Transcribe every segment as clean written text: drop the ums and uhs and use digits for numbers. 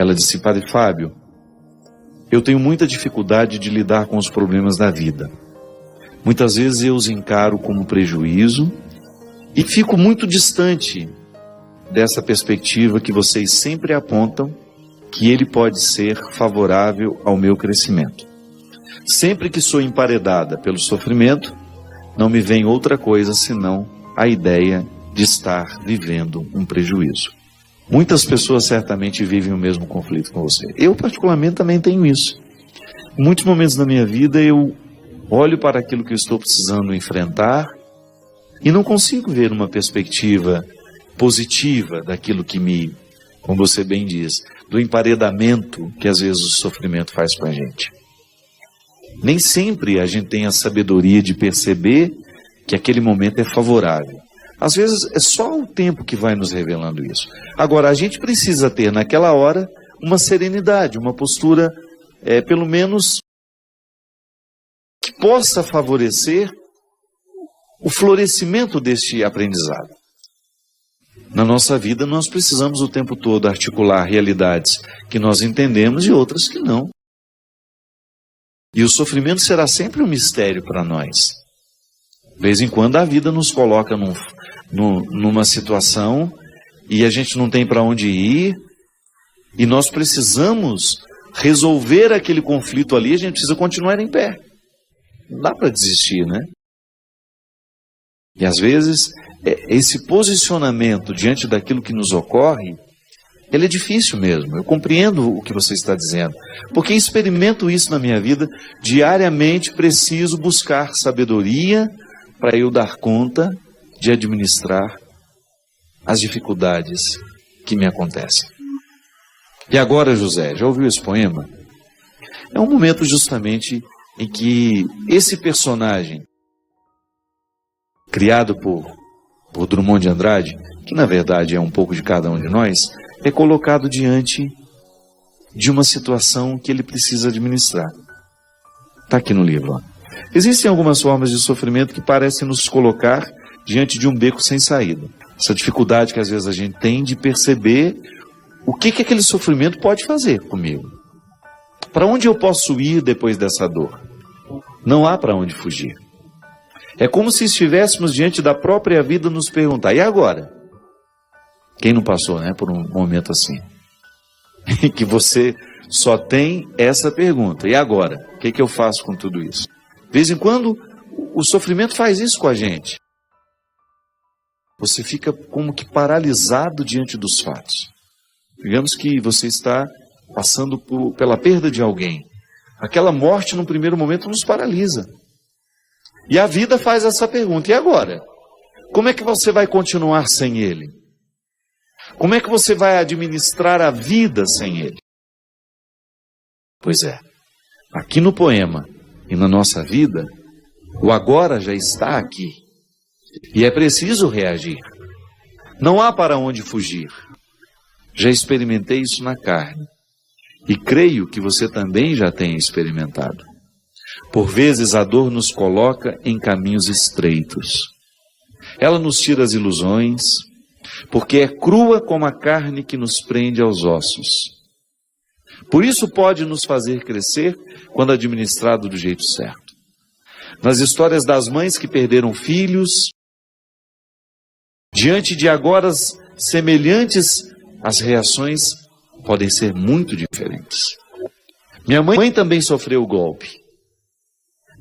Ela disse: Padre Fábio, eu tenho muita dificuldade de lidar com os problemas da vida. Muitas vezes eu os encaro como prejuízo e fico muito distante dessa perspectiva que vocês sempre apontam, que ele pode ser favorável ao meu crescimento. Sempre que sou emparedada pelo sofrimento, não me vem outra coisa senão a ideia de estar vivendo um prejuízo. Muitas pessoas certamente vivem o mesmo conflito com você. Eu, particularmente, também tenho isso. Em muitos momentos da minha vida, eu olho para aquilo que eu estou precisando enfrentar e não consigo ver uma perspectiva positiva daquilo que me, como você bem diz, do emparedamento que às vezes o sofrimento faz com a gente. Nem sempre a gente tem a sabedoria de perceber que aquele momento é favorável. Às vezes é só o tempo que vai nos revelando isso. Agora, a gente precisa ter naquela hora uma serenidade, uma postura, pelo menos, que possa favorecer o florescimento deste aprendizado. Na nossa vida, nós precisamos o tempo todo articular realidades que nós entendemos e outras que não. E o sofrimento será sempre um mistério para nós. De vez em quando a vida nos coloca numa situação e a gente não tem para onde ir e nós precisamos resolver aquele conflito ali, a gente precisa continuar em pé. Não dá para desistir, né? E às vezes esse posicionamento diante daquilo que nos ocorre, ele é difícil mesmo. Eu compreendo o que você está dizendo, porque experimento isso na minha vida. Diariamente preciso buscar sabedoria para eu dar conta de administrar as dificuldades que me acontecem. E agora, José, já ouviu esse poema? É um momento justamente em que esse personagem, criado por Drummond de Andrade, que na verdade é um pouco de cada um de nós, é colocado diante de uma situação que ele precisa administrar. Está aqui no livro. Ó. Existem algumas formas de sofrimento que parecem nos colocar diante de um beco sem saída. Essa dificuldade que às vezes a gente tem de perceber o que aquele sofrimento pode fazer comigo. Para onde eu posso ir depois dessa dor? Não há para onde fugir. É como se estivéssemos diante da própria vida nos perguntar: e agora? Quem não passou, né, por um momento assim? Que você só tem essa pergunta: e agora? O que eu faço com tudo isso? De vez em quando, o sofrimento faz isso com a gente. Você fica como que paralisado diante dos fatos. Digamos que você está passando pela perda de alguém. Aquela morte, num primeiro momento, nos paralisa. E a vida faz essa pergunta: e agora? Como é que você vai continuar sem ele? Como é que você vai administrar a vida sem ele? Pois é, aqui no poema e na nossa vida, o agora já está aqui. E é preciso reagir. Não há para onde fugir. Já experimentei isso na carne. E creio que você também já tenha experimentado. Por vezes a dor nos coloca em caminhos estreitos. Ela nos tira as ilusões, porque é crua como a carne que nos prende aos ossos. Por isso pode nos fazer crescer quando administrado do jeito certo. Nas histórias das mães que perderam filhos, diante de agoras semelhantes, as reações podem ser muito diferentes. Minha mãe também sofreu o golpe.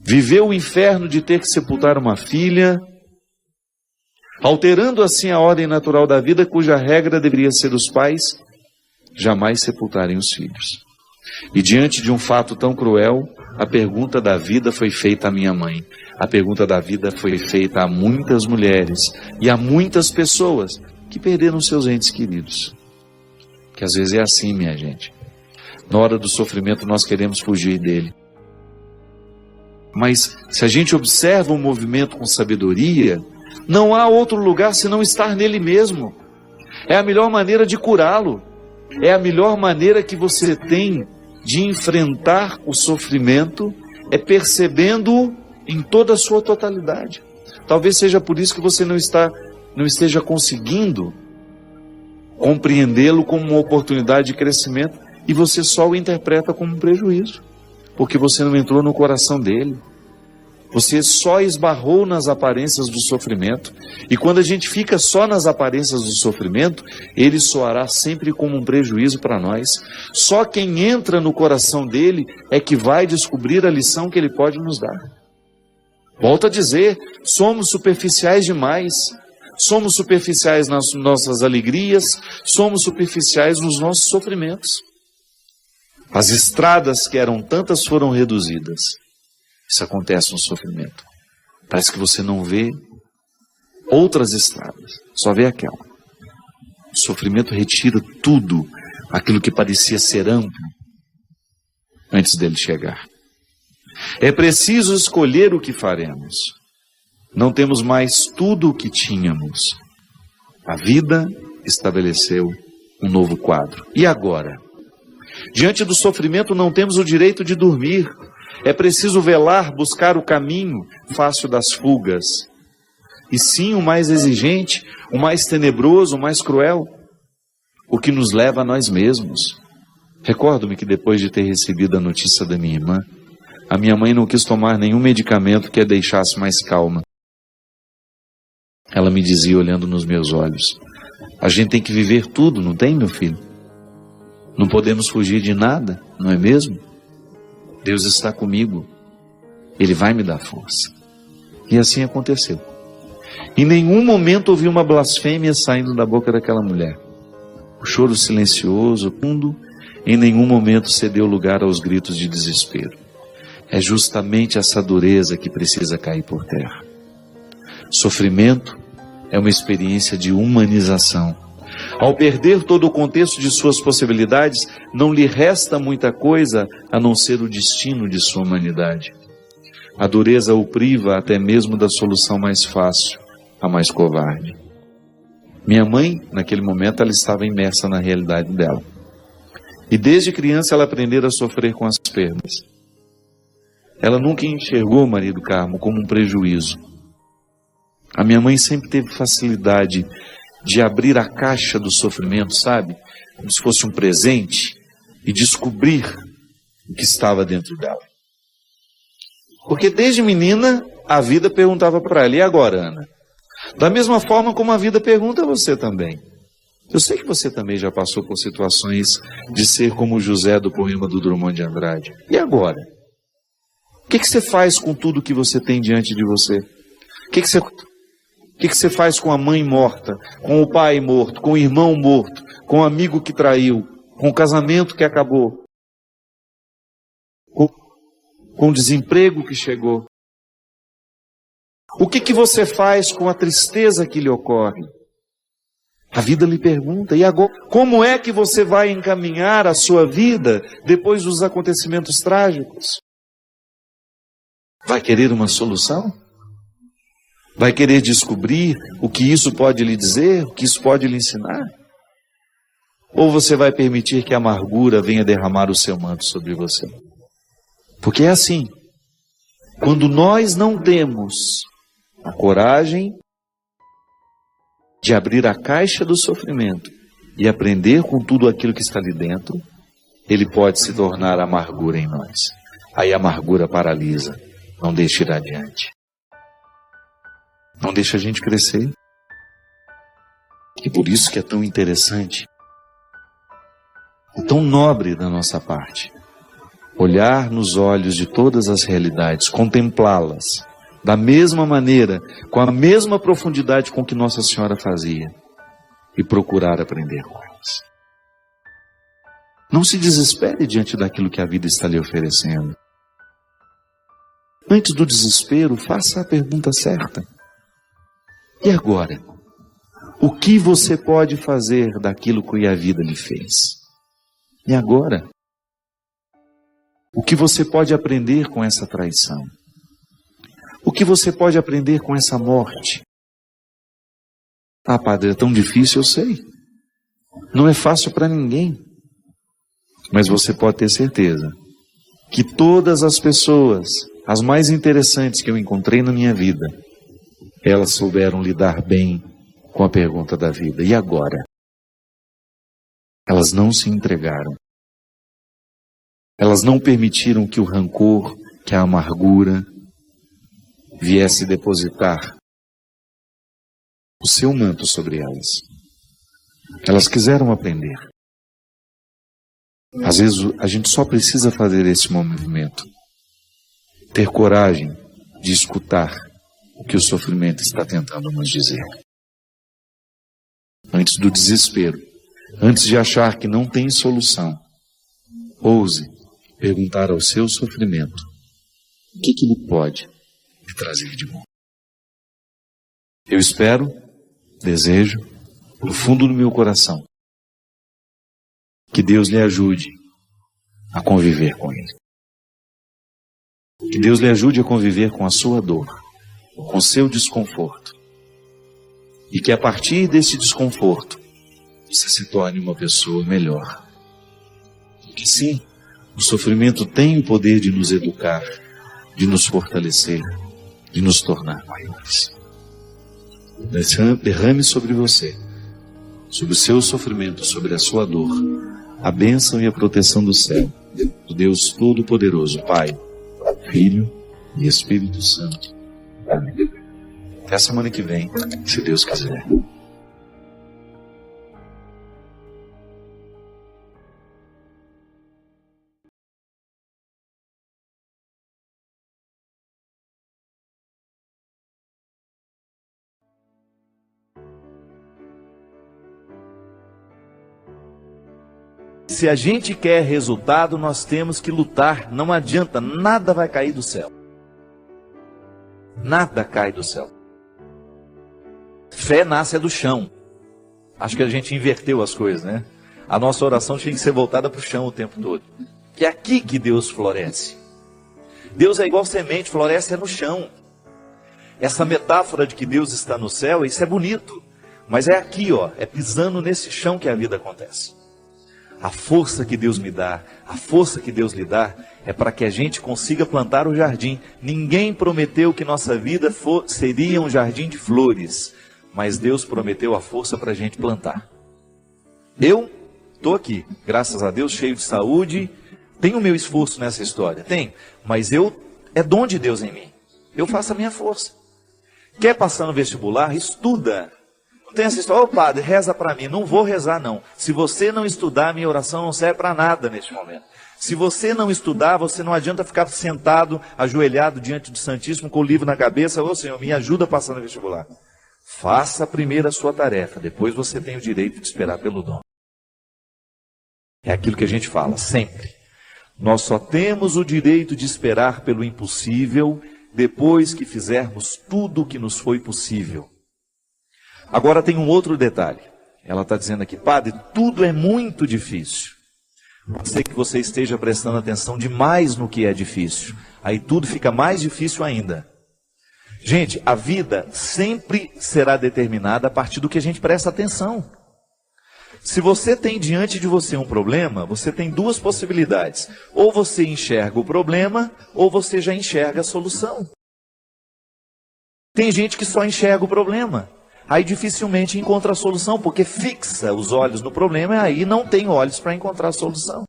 Viveu o inferno de ter que sepultar uma filha, alterando assim a ordem natural da vida, cuja regra deveria ser os pais jamais sepultarem os filhos. E diante de um fato tão cruel, a pergunta da vida foi feita à minha mãe. A pergunta da vida foi feita a muitas mulheres e a muitas pessoas que perderam seus entes queridos. Que às vezes é assim, minha gente. Na hora do sofrimento nós queremos fugir dele. Mas se a gente observa o movimento com sabedoria, não há outro lugar senão estar nele mesmo. É a melhor maneira de curá-lo. É a melhor maneira que você tem de enfrentar o sofrimento, é percebendo-o em toda a sua totalidade. Talvez seja por isso que você não esteja conseguindo compreendê-lo como uma oportunidade de crescimento e você só o interpreta como um prejuízo, porque você não entrou no coração dele. Você só esbarrou nas aparências do sofrimento. E quando a gente fica só nas aparências do sofrimento, ele soará sempre como um prejuízo para nós. Só quem entra no coração dele é que vai descobrir a lição que ele pode nos dar. Volto a dizer, somos superficiais demais. Somos superficiais nas nossas alegrias, somos superficiais nos nossos sofrimentos. As estradas que eram tantas foram reduzidas. Isso acontece no sofrimento. Parece que você não vê outras estradas, só vê aquela. O sofrimento retira tudo aquilo que parecia ser amplo antes dele chegar. É preciso escolher o que faremos. Não temos mais tudo o que tínhamos. A vida estabeleceu um novo quadro. E agora? Diante do sofrimento não temos o direito de dormir. É preciso velar, buscar o caminho fácil das fugas. E sim, o mais exigente, o mais tenebroso, o mais cruel, o que nos leva a nós mesmos. Recordo-me que depois de ter recebido a notícia da minha irmã, a minha mãe não quis tomar nenhum medicamento que a deixasse mais calma. Ela me dizia, olhando nos meus olhos, a gente tem que viver tudo, não tem, meu filho? Não podemos fugir de nada, não é mesmo? Deus está comigo, Ele vai me dar força. E assim aconteceu. Em nenhum momento ouvi uma blasfêmia saindo da boca daquela mulher. O choro silencioso, fundo, em nenhum momento cedeu lugar aos gritos de desespero. É justamente essa dureza que precisa cair por terra. Sofrimento é uma experiência de humanização. Ao perder todo o contexto de suas possibilidades, não lhe resta muita coisa a não ser o destino de sua humanidade. A dureza o priva até mesmo da solução mais fácil, a mais covarde. Minha mãe, naquele momento, ela estava imersa na realidade dela. E desde criança ela aprendeu a sofrer com as perdas. Ela nunca enxergou, marido Carmo, como um prejuízo. A minha mãe sempre teve facilidade de abrir a caixa do sofrimento, sabe? Como se fosse um presente, e descobrir o que estava dentro dela. Porque desde menina, a vida perguntava para ela, e agora, Ana? Da mesma forma como a vida pergunta a você também. Eu sei que você também já passou por situações de ser como o José do poema do Drummond de Andrade. E agora? O que você faz com tudo que você tem diante de você? O que você faz com a mãe morta, com o pai morto, com o irmão morto, com o amigo que traiu, com o casamento que acabou, com o desemprego que chegou? O que você faz com a tristeza que lhe ocorre? A vida lhe pergunta, e agora? Como é que você vai encaminhar a sua vida depois dos acontecimentos trágicos? Vai querer uma solução? Vai querer descobrir o que isso pode lhe dizer, o que isso pode lhe ensinar? Ou você vai permitir que a amargura venha derramar o seu manto sobre você? Porque é assim, quando nós não temos a coragem de abrir a caixa do sofrimento e aprender com tudo aquilo que está ali dentro, ele pode se tornar amargura em nós. Aí a amargura paralisa, não deixa ir adiante. Não deixa a gente crescer. E por isso que é tão interessante, e tão nobre da nossa parte, olhar nos olhos de todas as realidades, contemplá-las, da mesma maneira, com a mesma profundidade com que Nossa Senhora fazia, e procurar aprender com elas. Não se desespere diante daquilo que a vida está lhe oferecendo. Antes do desespero, faça a pergunta certa. E agora? O que você pode fazer daquilo que a vida lhe fez? E agora? O que você pode aprender com essa traição? O que você pode aprender com essa morte? Ah, padre, é tão difícil, eu sei. Não é fácil para ninguém. Mas você pode ter certeza que todas as pessoas, as mais interessantes que eu encontrei na minha vida, elas souberam lidar bem com a pergunta da vida. E agora? Elas não se entregaram. Elas não permitiram que o rancor, que a amargura viesse depositar o seu manto sobre elas. Elas quiseram aprender. Às vezes a gente só precisa fazer esse movimento. Ter coragem de escutar o que o sofrimento está tentando nos dizer. Antes do desespero, antes de achar que não tem solução, ouse perguntar ao seu sofrimento o que ele pode lhe trazer de bom. Eu espero, desejo, do fundo do meu coração, que Deus lhe ajude a conviver com ele. Que Deus lhe ajude a conviver com a sua dor, com o seu desconforto. E que a partir desse desconforto, você se torne uma pessoa melhor. Porque sim, o sofrimento tem o poder de nos educar, de nos fortalecer, de nos tornar maiores. Derrame sobre você, sobre o seu sofrimento, sobre a sua dor, a bênção e a proteção do céu, do Deus Todo-Poderoso, Pai, Filho e Espírito Santo. Amém. Até a semana que vem, se Deus quiser. Se a gente quer resultado, nós temos que lutar. Não adianta, nada vai cair do céu. Nada cai do céu. Fé nasce do chão. Acho que a gente inverteu as coisas, né? A nossa oração tinha que ser voltada para o chão o tempo todo. Que é aqui que Deus floresce. Deus é igual semente, floresce no chão. Essa metáfora de que Deus está no céu, isso é bonito. Mas é aqui, ó, é pisando nesse chão que a vida acontece. A força que Deus me dá, a força que Deus lhe dá, é para que a gente consiga plantar o jardim. Ninguém prometeu que nossa vida seria um jardim de flores, mas Deus prometeu a força para a gente plantar. Eu estou aqui, graças a Deus, cheio de saúde, tenho o meu esforço nessa história, tem, mas é dom de Deus em mim. Eu faço a minha força. Quer passar no vestibular? Estuda. Não tem essa história, ô padre, reza para mim. Não vou rezar não. Se você não estudar, minha oração não serve para nada neste momento. Se você não estudar, você não adianta ficar sentado, ajoelhado diante do Santíssimo, com o livro na cabeça. Ô Senhor, me ajuda a passar no vestibular. Faça primeiro a sua tarefa, depois você tem o direito de esperar pelo dom. É aquilo que a gente fala, sempre. Nós só temos o direito de esperar pelo impossível, depois que fizermos tudo o que nos foi possível. Agora tem um outro detalhe. Ela está dizendo aqui, padre, tudo é muito difícil. Pode ser que você esteja prestando atenção demais no que é difícil. Aí tudo fica mais difícil ainda. Gente, a vida sempre será determinada a partir do que a gente presta atenção. Se você tem diante de você um problema, você tem duas possibilidades. Ou você enxerga o problema, ou você já enxerga a solução. Tem gente que só enxerga o problema. Aí dificilmente encontra a solução, porque fixa os olhos no problema e aí não tem olhos para encontrar a solução.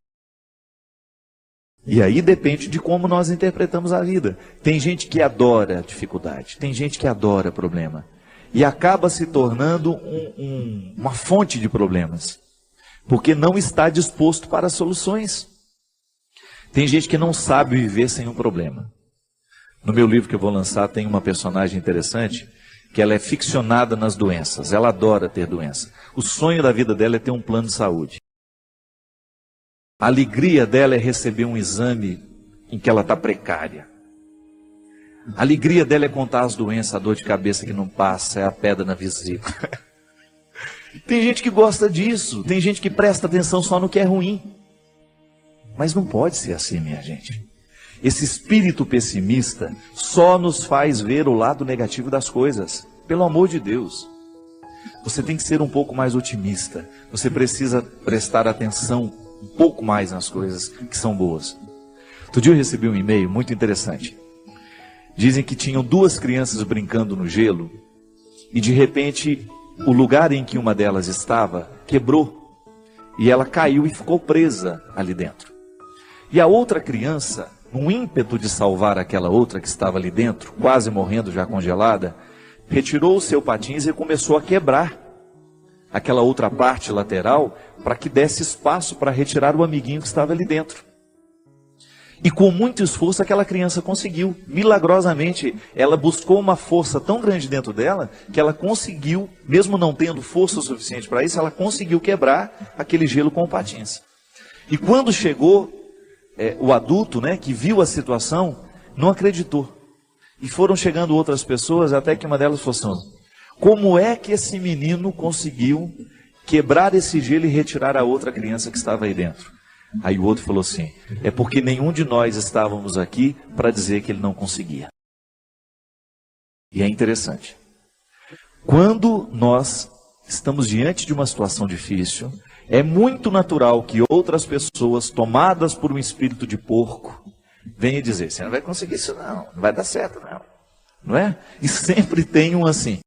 E aí depende de como nós interpretamos a vida. Tem gente que adora a dificuldade, tem gente que adora problema. E acaba se tornando uma fonte de problemas, porque não está disposto para soluções. Tem gente que não sabe viver sem um problema. No meu livro que eu vou lançar tem uma personagem interessante, que ela é ficcionada nas doenças, ela adora ter doença. O sonho da vida dela é ter um plano de saúde. A alegria dela é receber um exame em que ela está precária. A alegria dela é contar as doenças, a dor de cabeça que não passa, é a pedra na vesícula. Tem gente que gosta disso, tem gente que presta atenção só no que é ruim. Mas não pode ser assim, minha gente. Esse espírito pessimista só nos faz ver o lado negativo das coisas. Pelo amor de Deus. Você tem que ser um pouco mais otimista. Você precisa prestar atenção um pouco mais nas coisas que são boas. Outro dia eu recebi um e-mail muito interessante. Dizem que tinham duas crianças brincando no gelo e de repente o lugar em que uma delas estava quebrou e ela caiu e ficou presa ali dentro. E a outra criança, num ímpeto de salvar aquela outra que estava ali dentro, quase morrendo já congelada, retirou o seu patins e começou a quebrar aquela outra parte lateral para que desse espaço para retirar o amiguinho que estava ali dentro. E com muito esforço aquela criança conseguiu. Milagrosamente, ela buscou uma força tão grande dentro dela que ela conseguiu, mesmo não tendo força suficiente para isso, ela conseguiu quebrar aquele gelo com o patins. E quando chegou o adulto, né, que viu a situação, não acreditou. E foram chegando outras pessoas, até que uma delas falou assim: como é que esse menino conseguiu quebrar esse gelo e retirar a outra criança que estava aí dentro? Aí o outro falou assim: é porque nenhum de nós estávamos aqui para dizer que ele não conseguia. E é interessante. Quando nós estamos diante de uma situação difícil, é muito natural que outras pessoas, tomadas por um espírito de porco, venham dizer: você não vai conseguir isso não vai dar certo não. Não é? E sempre tem um assim: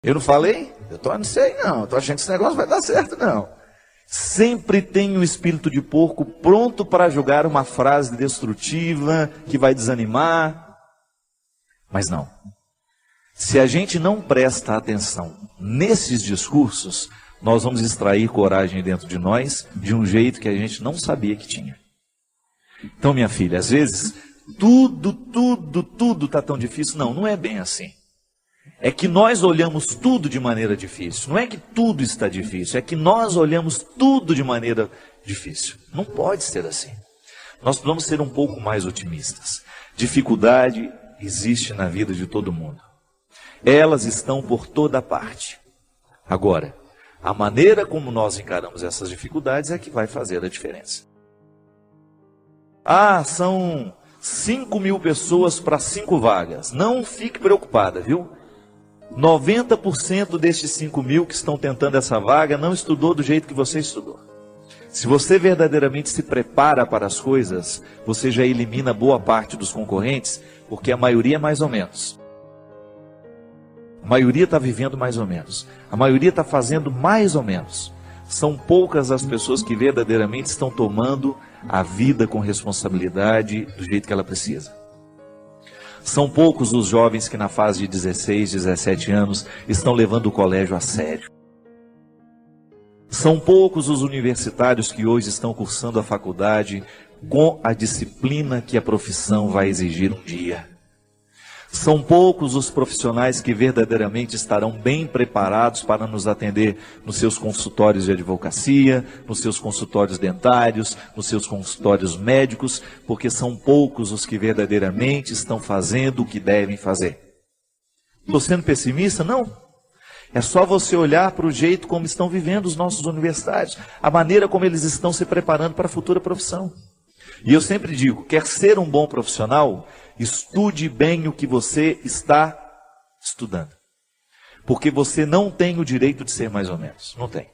eu não falei? Não sei não, estou achando que esse negócio vai dar certo não. Sempre tem um espírito de porco pronto para jogar uma frase destrutiva, que vai desanimar. Mas não. Se a gente não presta atenção nesses discursos, nós vamos extrair coragem dentro de nós de um jeito que a gente não sabia que tinha. Então, minha filha, às vezes, tudo está tão difícil. Não, não é bem assim. É que nós olhamos tudo de maneira difícil. Não é que tudo está difícil, é que nós olhamos tudo de maneira difícil. Não pode ser assim. Nós precisamos ser um pouco mais otimistas. Dificuldade existe na vida de todo mundo. Elas estão por toda parte. Agora, a maneira como nós encaramos essas dificuldades é que vai fazer a diferença. São 5.000 pessoas para 5 vagas. Não fique preocupada, viu? 90% destes 5.000 que estão tentando essa vaga não estudou do jeito que você estudou. Se você verdadeiramente se prepara para as coisas, você já elimina boa parte dos concorrentes, porque a maioria é mais ou menos. A maioria está vivendo mais ou menos. A maioria está fazendo mais ou menos. São poucas as pessoas que verdadeiramente estão tomando a vida com responsabilidade do jeito que ela precisa. São poucos os jovens que na fase de 16, 17 anos estão levando o colégio a sério. São poucos os universitários que hoje estão cursando a faculdade com a disciplina que a profissão vai exigir um dia. São poucos os profissionais que verdadeiramente estarão bem preparados para nos atender nos seus consultórios de advocacia, nos seus consultórios dentários, nos seus consultórios médicos, porque são poucos os que verdadeiramente estão fazendo o que devem fazer. Estou sendo pessimista? Não. É só você olhar para o jeito como estão vivendo os nossos universitários, a maneira como eles estão se preparando para a futura profissão. E eu sempre digo, quer ser um bom profissional, estude bem o que você está estudando. Porque você não tem o direito de ser mais ou menos. Não tem.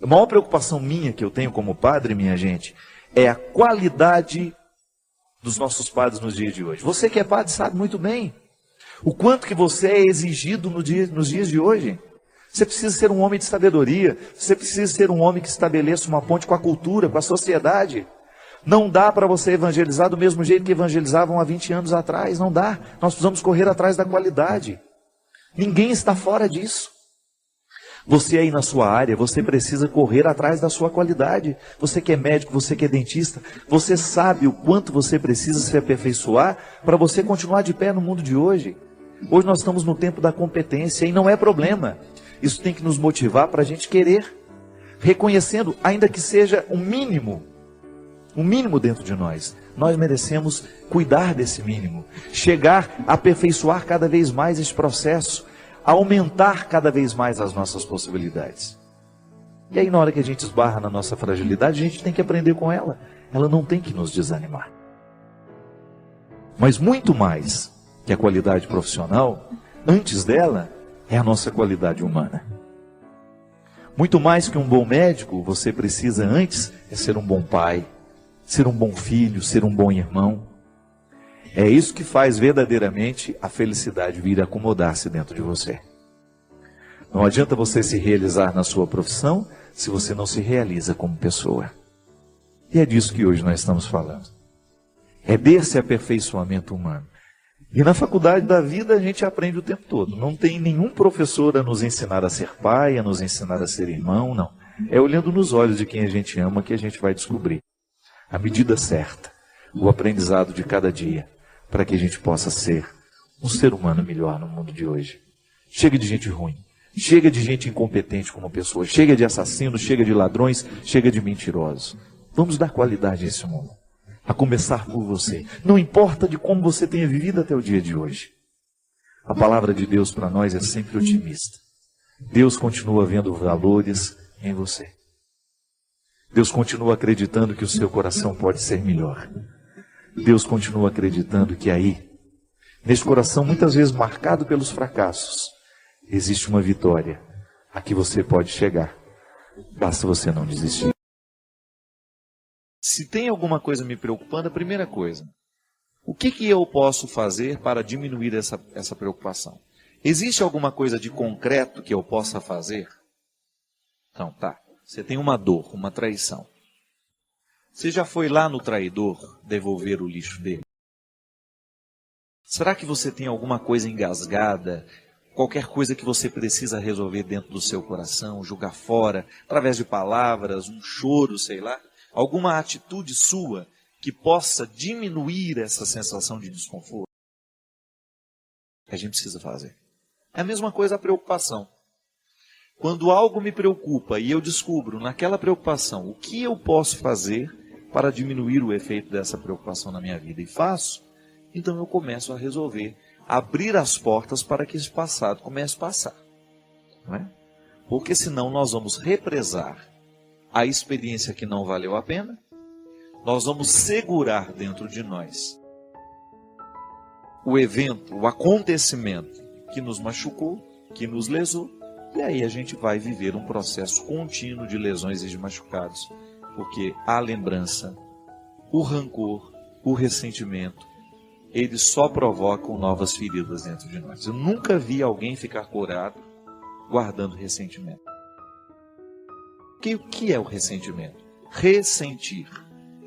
A maior preocupação minha que eu tenho como padre, minha gente, é a qualidade dos nossos padres nos dias de hoje. Você que é padre sabe muito bem o quanto que você é exigido nos dias de hoje. Você precisa ser um homem de sabedoria. Você precisa ser um homem que estabeleça uma ponte com a cultura, com a sociedade. Não dá para você evangelizar do mesmo jeito que evangelizavam há 20 anos atrás. Não dá. Nós precisamos correr atrás da qualidade. Ninguém está fora disso. Você aí na sua área, você precisa correr atrás da sua qualidade. Você que é médico, você que é dentista, você sabe o quanto você precisa se aperfeiçoar para você continuar de pé no mundo de hoje. Hoje nós estamos no tempo da competência e não é problema. Isso tem que nos motivar para a gente querer, reconhecendo, ainda que seja um mínimo dentro de nós. Nós merecemos cuidar desse mínimo, chegar a aperfeiçoar cada vez mais esse processo, aumentar cada vez mais as nossas possibilidades. E aí na hora que a gente esbarra na nossa fragilidade, a gente tem que aprender com ela. Ela não tem que nos desanimar. Mas muito mais que a qualidade profissional, antes dela, é a nossa qualidade humana. Muito mais que um bom médico, você precisa antes ser um bom pai, ser um bom filho, ser um bom irmão. É isso que faz verdadeiramente a felicidade vir acomodar-se dentro de você. Não adianta você se realizar na sua profissão se você não se realiza como pessoa. E é disso que hoje nós estamos falando. É desse aperfeiçoamento humano. E na faculdade da vida a gente aprende o tempo todo. Não tem nenhum professor a nos ensinar a ser pai, a nos ensinar a ser irmão, não. É olhando nos olhos de quem a gente ama que a gente vai descobrir a medida certa, o aprendizado de cada dia, para que a gente possa ser um ser humano melhor no mundo de hoje. Chega de gente ruim, chega de gente incompetente como pessoa, chega de assassinos, chega de ladrões, chega de mentirosos. Vamos dar qualidade a esse mundo, a começar por você. Não importa de como você tenha vivido até o dia de hoje. A palavra de Deus para nós é sempre otimista. Deus continua vendo valores em você. Deus continua acreditando que o seu coração pode ser melhor. Deus continua acreditando que aí, nesse coração muitas vezes marcado pelos fracassos, existe uma vitória a que você pode chegar. Basta você não desistir. Se tem alguma coisa me preocupando, a primeira coisa, o que eu posso fazer para diminuir essa preocupação? Existe alguma coisa de concreto que eu possa fazer? Então, tá. Você tem uma dor, uma traição. Você já foi lá no traidor devolver o lixo dele? Será que você tem alguma coisa engasgada, qualquer coisa que você precisa resolver dentro do seu coração, jogar fora, através de palavras, um choro, sei lá? Alguma atitude sua que possa diminuir essa sensação de desconforto? A gente precisa fazer. É a mesma coisa a preocupação. Quando algo me preocupa e eu descubro naquela preocupação o que eu posso fazer para diminuir o efeito dessa preocupação na minha vida e faço, então eu começo a resolver, abrir as portas para que esse passado comece a passar. Não é? Porque senão nós vamos represar a experiência que não valeu a pena, nós vamos segurar dentro de nós o evento, o acontecimento que nos machucou, que nos lesou, e aí a gente vai viver um processo contínuo de lesões e de machucados, porque a lembrança, o rancor, o ressentimento, eles só provocam novas feridas dentro de nós. Eu nunca vi alguém ficar curado guardando ressentimento. O que é o ressentimento? Ressentir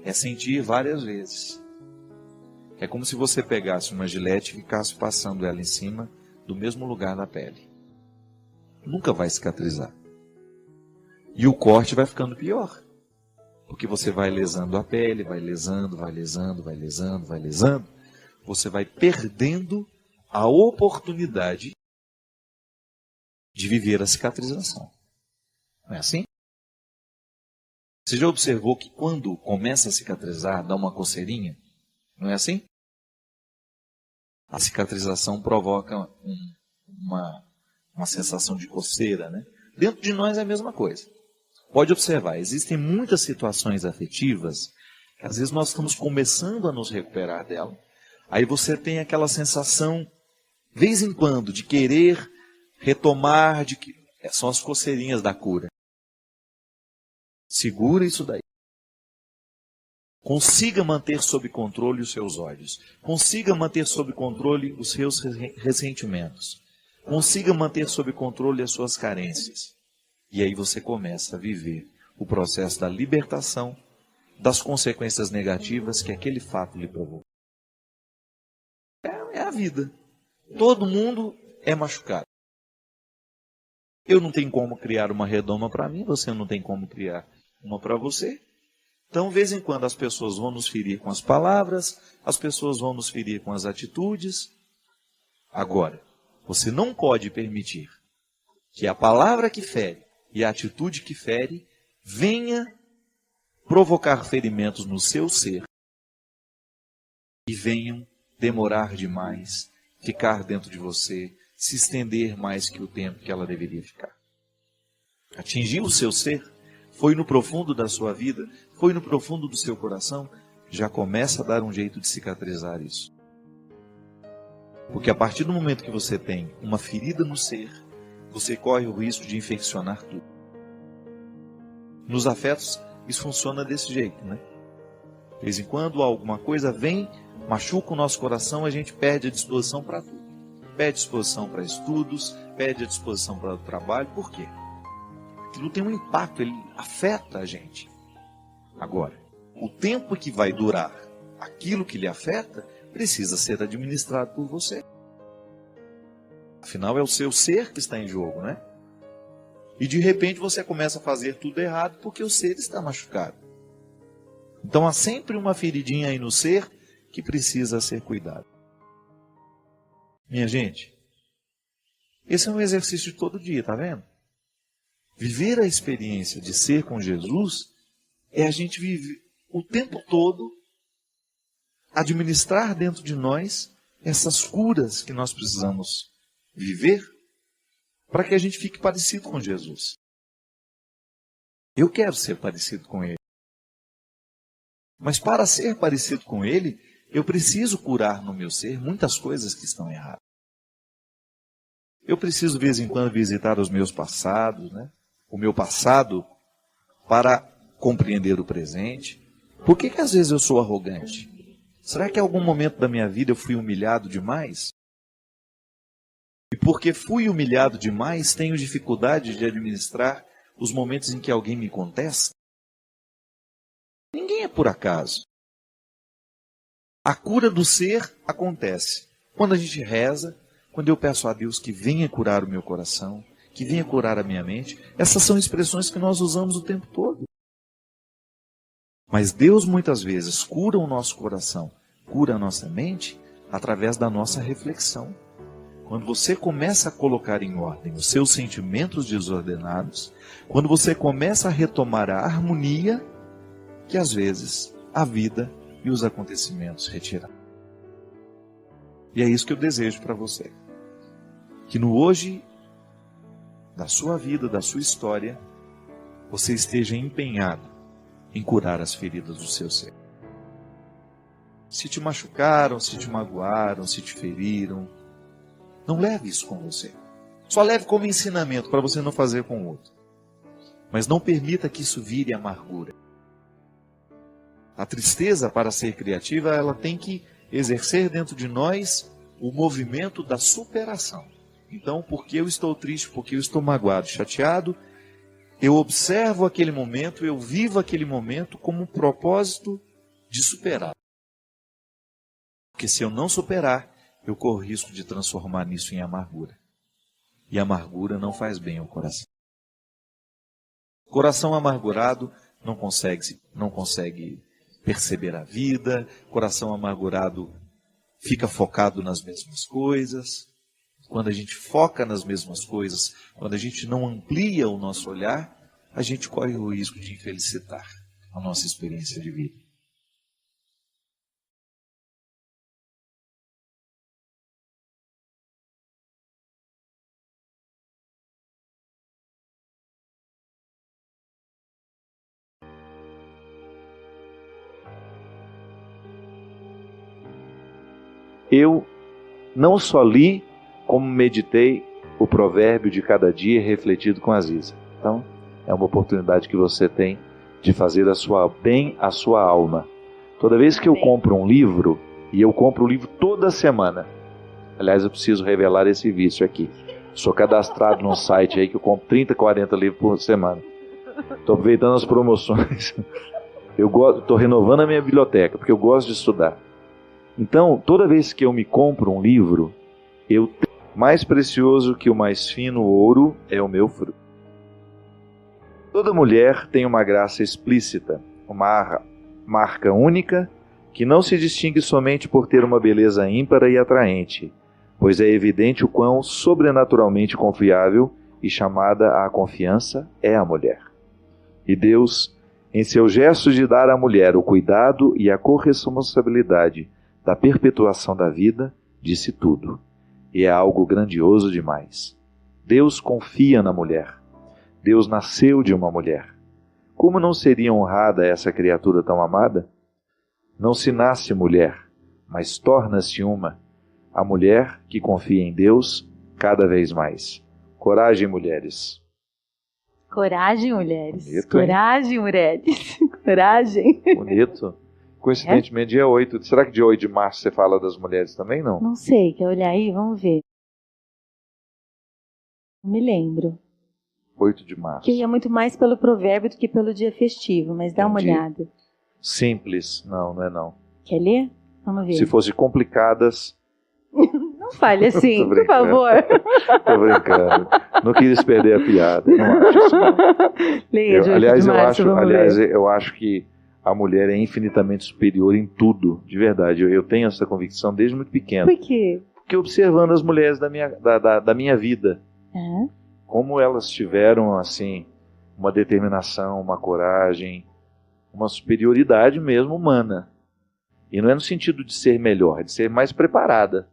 é sentir várias vezes. É como se você pegasse uma gilete e ficasse passando ela em cima do mesmo lugar da pele. Nunca vai cicatrizar. E o corte vai ficando pior. Porque você vai lesando a pele, vai lesando, vai lesando, vai lesando, vai lesando. Você vai perdendo a oportunidade de viver a cicatrização. Não é assim? Você já observou que quando começa a cicatrizar, dá uma coceirinha? Não é assim? A cicatrização provoca uma sensação de coceira, né? Dentro de nós é a mesma coisa. Pode observar, existem muitas situações afetivas que às vezes nós estamos começando a nos recuperar dela. Aí você tem aquela sensação, de vez em quando, de querer retomar, de que são as coceirinhas da cura. Segura isso daí. Consiga manter sob controle os seus ódios. Consiga manter sob controle os seus ressentimentos. Consiga manter sob controle as suas carências. E aí você começa a viver o processo da libertação das consequências negativas que aquele fato lhe provocou. É a vida. Todo mundo é machucado. Eu não tenho como criar uma redoma para mim, você não tem como criar uma para você. Então, de vez em quando, as pessoas vão nos ferir com as palavras, as pessoas vão nos ferir com as atitudes. Agora, você não pode permitir que a palavra que fere e a atitude que fere venha provocar ferimentos no seu ser e venham demorar demais, ficar dentro de você, se estender mais que o tempo que ela deveria ficar. Atingir o seu ser, foi no profundo da sua vida, foi no profundo do seu coração, já começa a dar um jeito de cicatrizar isso. Porque a partir do momento que você tem uma ferida no ser, você corre o risco de infeccionar tudo. Nos afetos, isso funciona desse jeito, né? De vez em quando alguma coisa vem, machuca o nosso coração, a gente perde a disposição para tudo. Perde disposição para estudos, perde a disposição para o trabalho. Por quê? Aquilo tem um impacto, ele afeta a gente. Agora, o tempo que vai durar aquilo que lhe afeta precisa ser administrado por você. Afinal, é o seu ser que está em jogo, né? E de repente você começa a fazer tudo errado porque o ser está machucado. Então há sempre uma feridinha aí no ser que precisa ser cuidado. Minha gente, esse é um exercício de todo dia, tá vendo? Viver a experiência de ser com Jesus é a gente viver o tempo todo, administrar dentro de nós essas curas que nós precisamos viver para que a gente fique parecido com Jesus. Eu quero ser parecido com Ele. Mas para ser parecido com Ele, eu preciso curar no meu ser muitas coisas que estão erradas. Eu preciso, de vez em quando, visitar os meus passados, né? O meu passado, para compreender o presente. Por que às vezes eu sou arrogante? Será que em algum momento da minha vida eu fui humilhado demais? E porque fui humilhado demais, tenho dificuldade de administrar os momentos em que alguém me contesta? Ninguém é por acaso. A cura do ser acontece quando a gente reza, quando eu peço a Deus que venha curar o meu coração, que venha curar a minha mente. Essas são expressões que nós usamos o tempo todo. Mas Deus muitas vezes cura o nosso coração, cura a nossa mente através da nossa reflexão. Quando você começa a colocar em ordem os seus sentimentos desordenados, quando você começa a retomar a harmonia que às vezes a vida e os acontecimentos retiram. E é isso que eu desejo para você. Que no hoje da sua vida, da sua história, você esteja empenhado em curar as feridas do seu ser. Se te machucaram, se te magoaram, se te feriram, não leve isso com você. Só leve como ensinamento para você não fazer com o outro. Mas não permita que isso vire amargura. A tristeza, para ser criativa, ela tem que exercer dentro de nós o movimento da superação. Então, porque eu estou triste, porque eu estou magoado, chateado, eu observo aquele momento, eu vivo aquele momento como um propósito de superar. Porque se eu não superar, eu corro risco de transformar nisso em amargura. E amargura não faz bem ao coração. Coração amargurado não consegue perceber a vida. Coração amargurado fica focado nas mesmas coisas. Quando a gente foca nas mesmas coisas, quando a gente não amplia o nosso olhar, a gente corre o risco de infelicitar a nossa experiência de vida. Eu não só li, como meditei o provérbio de cada dia refletido com Aziza. Então, é uma oportunidade que você tem de fazer bem a sua alma. Toda vez que eu compro um livro, e eu compro um livro toda semana, aliás, eu preciso revelar esse vício aqui. Sou cadastrado num site aí que eu compro 30, 40 livros por semana. Estou aproveitando as promoções. Estou renovando a minha biblioteca, porque eu gosto de estudar. Então, toda vez que eu me compro um livro, mais precioso que o mais fino ouro é o meu fruto. Toda mulher tem uma graça explícita, uma marca única, que não se distingue somente por ter uma beleza ímpar e atraente, pois é evidente o quão sobrenaturalmente confiável e chamada à confiança é a mulher. E Deus, em seu gesto de dar à mulher o cuidado e a corresponsabilidade da perpetuação da vida, disse tudo. E é algo grandioso demais. Deus confia na mulher. Deus nasceu de uma mulher. Como não seria honrada essa criatura tão amada? Não se nasce mulher, mas torna-se uma. A mulher que confia em Deus cada vez mais. Coragem, mulheres. Coragem, mulheres. Bonito, coragem, mulheres. Coragem. Bonito. Coincidentemente, dia 8. Será que dia 8 de março você fala das mulheres também, não? Não sei, quer olhar aí? Vamos ver. Não me lembro. 8 de março. Que ia muito mais pelo provérbio do que pelo dia festivo, mas dá uma Entendi. olhada. simples. Não é não. Quer ler? Vamos ver. Se fosse complicadas... Não fale assim, Tô por brincando. favor. Tô brincando. Não quis perder a piada. Não acho isso, não. Leia, Joyce Aliás, de Março, vamos ver. eu acho que a mulher é infinitamente superior em tudo, de verdade. Eu tenho essa convicção desde muito pequeno. Por quê? Porque observando as mulheres da minha vida, É. como elas tiveram, assim, uma determinação, uma coragem, uma superioridade mesmo humana. E não é no sentido de ser melhor, é de ser mais preparada.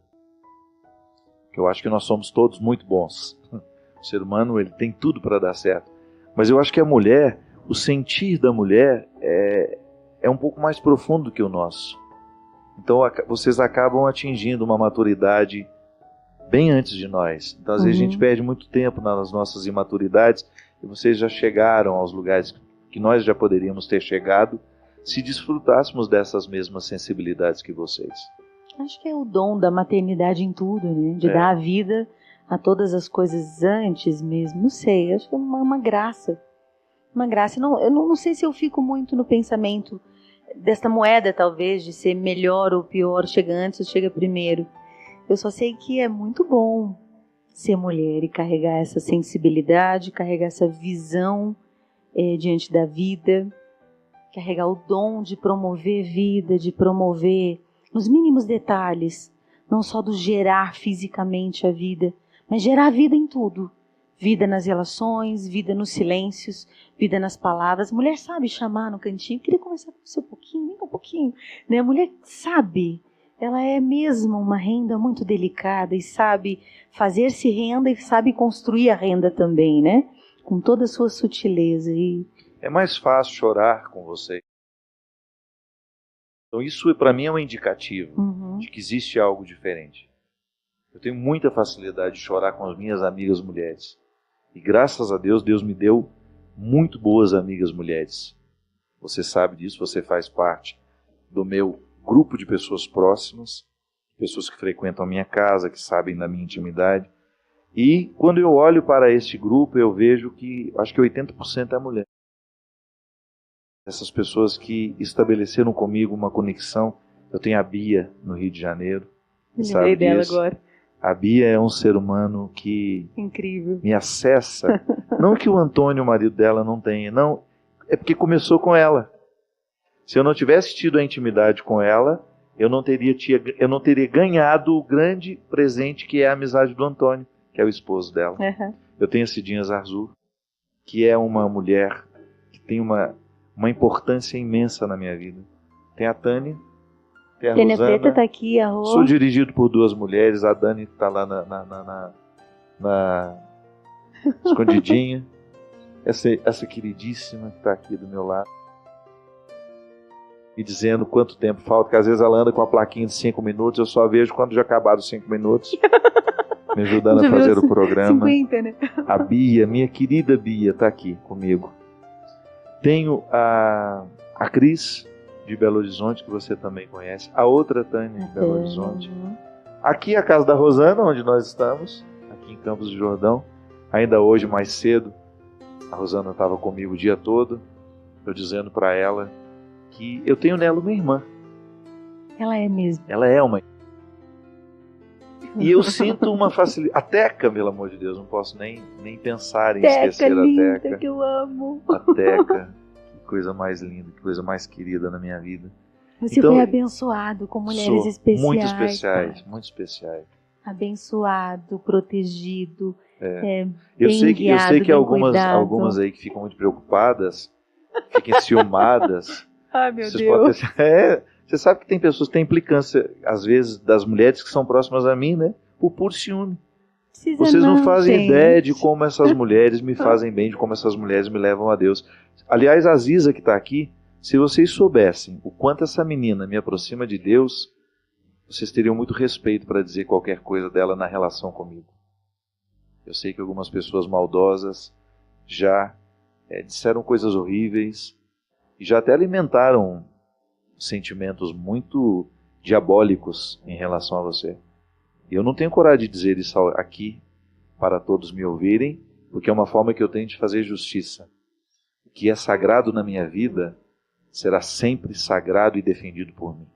Eu acho que nós somos todos muito bons. O ser humano, ele tem tudo para dar certo. Mas eu acho que a mulher, o sentir da mulher é um pouco mais profundo do que o nosso. Então vocês acabam atingindo uma maturidade bem antes de nós. Então às vezes a gente perde muito tempo nas nossas imaturidades e vocês já chegaram aos lugares que nós já poderíamos ter chegado se desfrutássemos dessas mesmas sensibilidades que vocês. Acho que é o dom da maternidade em tudo, né? De dar a vida a todas as coisas antes mesmo. Não sei, acho que é uma graça. Uma graça. Eu não sei se eu fico muito no pensamento desta moeda, talvez, de ser melhor ou pior, chega antes ou chega primeiro. Eu só sei que é muito bom ser mulher e carregar essa sensibilidade, carregar essa visão diante da vida, carregar o dom de promover vida, de promover nos mínimos detalhes, não só do gerar fisicamente a vida, mas gerar vida em tudo. Vida nas relações, vida nos silêncios, vida nas palavras. A mulher sabe chamar no cantinho, queria conversar com você um pouquinho, nem um pouquinho. Né? A mulher sabe, ela é mesmo uma renda muito delicada e sabe fazer-se renda e sabe construir a renda também, né? Com toda a sua sutileza. É mais fácil chorar com você. Então isso para mim é um indicativo de que existe algo diferente. Eu tenho muita facilidade de chorar com as minhas amigas mulheres. E graças a Deus, Deus me deu muito boas amigas mulheres. Você sabe disso, você faz parte do meu grupo de pessoas próximas, pessoas que frequentam a minha casa, que sabem da minha intimidade. E quando eu olho para este grupo, eu vejo que acho que 80% é mulher. Essas pessoas que estabeleceram comigo uma conexão. Eu tenho a Bia no Rio de Janeiro. Lembrei dela agora. A Bia é um ser humano que incrível. Me acessa. Não que o Antônio, o marido dela, não tenha. Não, é porque começou com ela. Se eu não tivesse tido a intimidade com ela, eu não teria ganhado o grande presente que é a amizade do Antônio, que é o esposo dela. Eu tenho a Cidinha Zarzur, que é uma mulher que tem uma importância imensa na minha vida. Tem a Tânia, tem a Tânia Rosana. Preta tá aqui, a Rô. Sou dirigido por duas mulheres, a Dani está lá na escondidinha. Essa queridíssima que está aqui do meu lado. E dizendo quanto tempo falta, que às vezes ela anda com a plaquinha de 5 minutos, eu só vejo quando já acabaram os 5 minutos. Me ajudando a fazer o programa. 50, né? A Bia, minha querida Bia, está aqui comigo. Tenho a Cris, de Belo Horizonte, que você também conhece. A outra Tânia, de Belo Horizonte. Aqui a casa da Rosana, onde nós estamos, aqui em Campos do Jordão. Ainda hoje, mais cedo, a Rosana estava comigo o dia todo, eu dizendo para ela que eu tenho nela uma irmã. Ela é mesmo. Ela é uma. E eu sinto uma facilidade. A Teca, pelo amor de Deus, não posso nem pensar em esquecer linda, a Teca. Que eu amo. A Teca, que coisa mais linda, que coisa mais querida na minha vida. Você foi abençoado com mulheres especiais. Muito especiais, muito especiais. Abençoado, protegido. Eu sei que algumas aí que ficam muito preocupadas, fiquem ciumadas. Ai, meu Deus. Você sabe que tem pessoas que têm implicância, às vezes, das mulheres que são próximas a mim, né? Por puro ciúme. Vocês não fazem ideia de como essas mulheres me fazem bem, de como essas mulheres me levam a Deus. Aliás, a Ziza que está aqui, se vocês soubessem o quanto essa menina me aproxima de Deus, vocês teriam muito respeito para dizer qualquer coisa dela na relação comigo. Eu sei que algumas pessoas maldosas já disseram coisas horríveis e já até alimentaram sentimentos muito diabólicos em relação a você. E eu não tenho coragem de dizer isso aqui para todos me ouvirem, porque é uma forma que eu tenho de fazer justiça. O que é sagrado na minha vida será sempre sagrado e defendido por mim.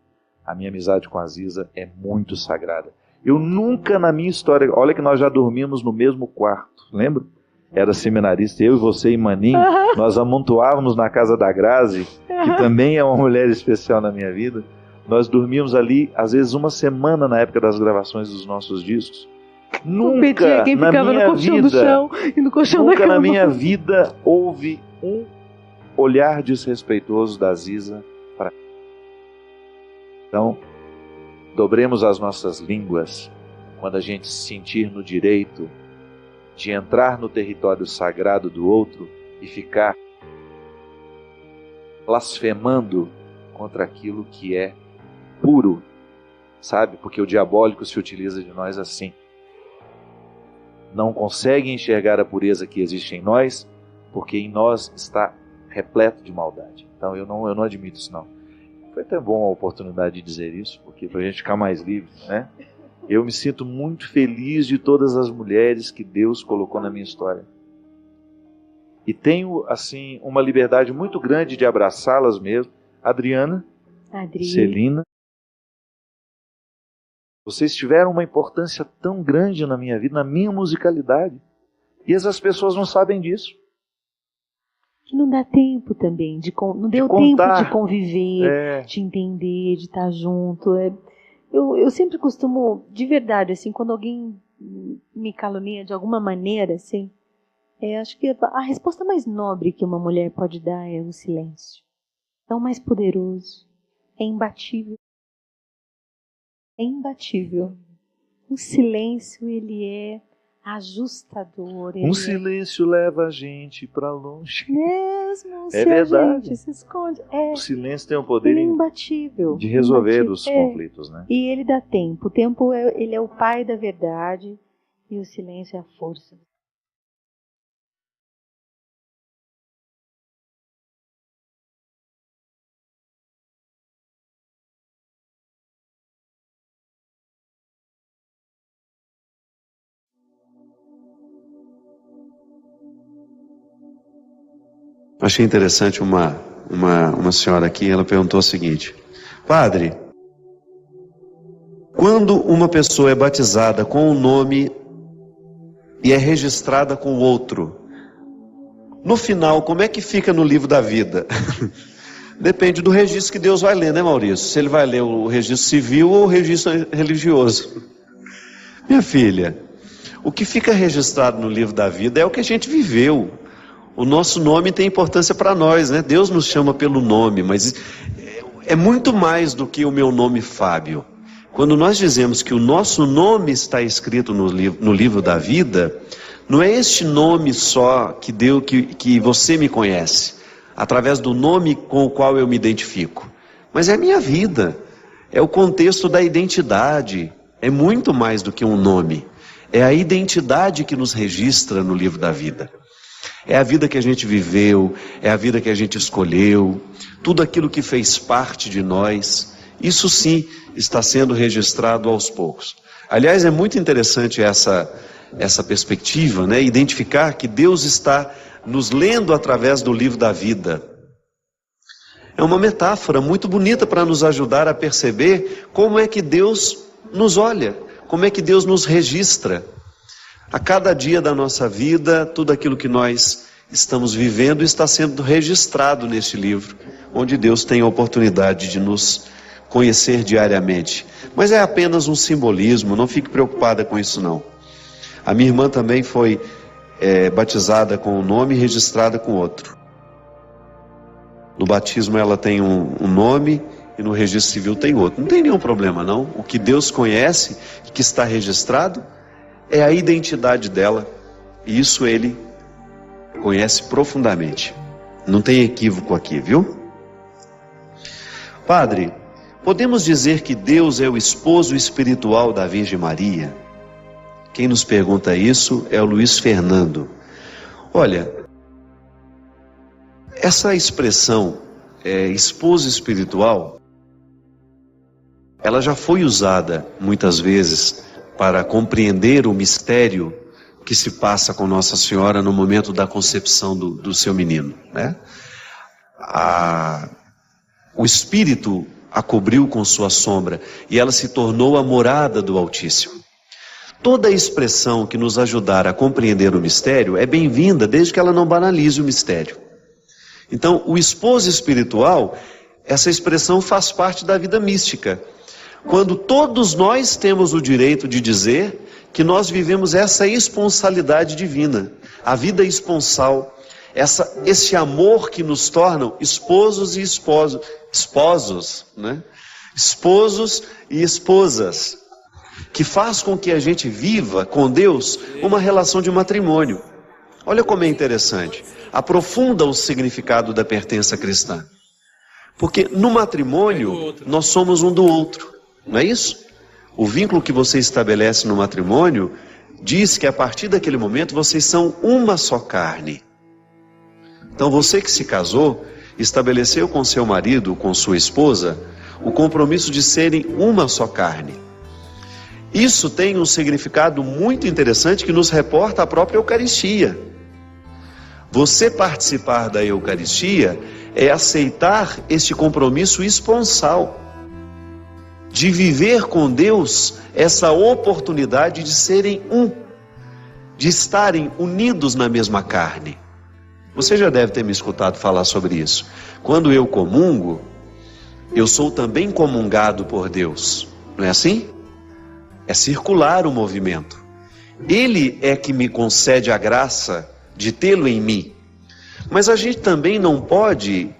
A minha amizade com a Aziza é muito sagrada. Eu nunca na minha história, olha que nós já dormimos no mesmo quarto, lembra? Era seminarista, eu e você e Maninho, nós amontoávamos na casa da Grazi, que também é uma mulher especial na minha vida. Nós dormíamos ali, às vezes, uma semana na época das gravações dos nossos discos. Nunca quem na ficava minha no colchão vida, do chão e no colchão da nunca cama. na minha vida houve um olhar desrespeitoso da Aziza para mim. Então, dobremos as nossas línguas quando a gente se sentir no direito de entrar no território sagrado do outro e ficar blasfemando contra aquilo que é puro, sabe? Porque o diabólico se utiliza de nós assim. Não consegue enxergar a pureza que existe em nós, porque em nós está repleto de maldade. Então eu não admito isso não. Foi até bom a oportunidade de dizer isso, porque para a gente ficar mais livre, né? Eu me sinto muito feliz de todas as mulheres que Deus colocou na minha história. E tenho, assim, uma liberdade muito grande de abraçá-las mesmo. Adriana, Celina. Vocês tiveram uma importância tão grande na minha vida, na minha musicalidade. E essas pessoas não sabem disso. Que não dá tempo também, não deu tempo de conviver, de entender, de estar junto. Eu sempre costumo, de verdade, assim, quando alguém me calunia de alguma maneira, assim, acho que a resposta mais nobre que uma mulher pode dar é o silêncio. É o mais poderoso, é imbatível. É imbatível. O silêncio, ele é ajustador. Um silêncio leva a gente para longe. Mesmo se verdade. A gente se esconde. O silêncio tem o poder imbatível, de resolver os conflitos, né? E ele dá tempo. O tempo ele é o pai da verdade e o silêncio é a força. Achei interessante uma senhora aqui, ela perguntou o seguinte: Padre, quando uma pessoa é batizada com um nome e é registrada com outro, no final, como é que fica no livro da vida? Depende do registro que Deus vai ler, né, Maurício? Se ele vai ler o registro civil ou o registro religioso. Minha filha, o que fica registrado no livro da vida é o que a gente viveu. O nosso nome tem importância para nós, né? Deus nos chama pelo nome, mas é muito mais do que o meu nome Fábio. Quando nós dizemos que o nosso nome está escrito no livro da vida, não é este nome só que você me conhece, através do nome com o qual eu me identifico, mas é a minha vida, é o contexto da identidade, é muito mais do que um nome, é a identidade que nos registra no livro da vida. É a vida que a gente viveu, é a vida que a gente escolheu, tudo aquilo que fez parte de nós, isso sim está sendo registrado aos poucos. Aliás, é muito interessante essa perspectiva, né? Identificar que Deus está nos lendo através do livro da vida. É uma metáfora muito bonita para nos ajudar a perceber como é que Deus nos olha, como é que Deus nos registra. A cada dia da nossa vida, tudo aquilo que nós estamos vivendo está sendo registrado neste livro, onde Deus tem a oportunidade de nos conhecer diariamente. Mas é apenas um simbolismo, não fique preocupada com isso não. A minha irmã também foi batizada com um nome e registrada com outro. No batismo ela tem um nome e no registro civil tem outro. Não tem nenhum problema não. O que Deus conhece e que está registrado é a identidade dela, e isso ele conhece profundamente. Não tem equívoco aqui, viu? Padre, podemos dizer que Deus é o esposo espiritual da Virgem Maria? Quem nos pergunta isso é o Luiz Fernando. Olha, essa expressão, esposo espiritual, ela já foi usada muitas vezes para compreender o mistério que se passa com Nossa Senhora no momento da concepção do seu menino, né? O Espírito a cobriu com sua sombra e ela se tornou a morada do Altíssimo. Toda expressão que nos ajudar a compreender o mistério é bem-vinda, desde que ela não banalize o mistério. Então, o esposo espiritual, essa expressão faz parte da vida mística. Quando todos nós temos o direito de dizer que nós vivemos essa esponsalidade divina, a vida esponsal, esse amor que nos tornam esposos e esposos, né? Esposos e esposas, que faz com que a gente viva com Deus uma relação de matrimônio. Olha como é interessante, aprofunda o significado da pertença cristã. Porque no matrimônio nós somos um do outro, não é isso? O vínculo que você estabelece no matrimônio diz que a partir daquele momento vocês são uma só carne. Então você que se casou, estabeleceu com seu marido, com sua esposa, o compromisso de serem uma só carne. Isso tem um significado muito interessante que nos reporta a própria Eucaristia. Você participar da Eucaristia é aceitar este compromisso esponsal, de viver com Deus essa oportunidade de serem um, de estarem unidos na mesma carne. Você já deve ter me escutado falar sobre isso. Quando eu comungo, eu sou também comungado por Deus. Não é assim? É circular o movimento. Ele é que me concede a graça de tê-lo em mim. Mas a gente não pode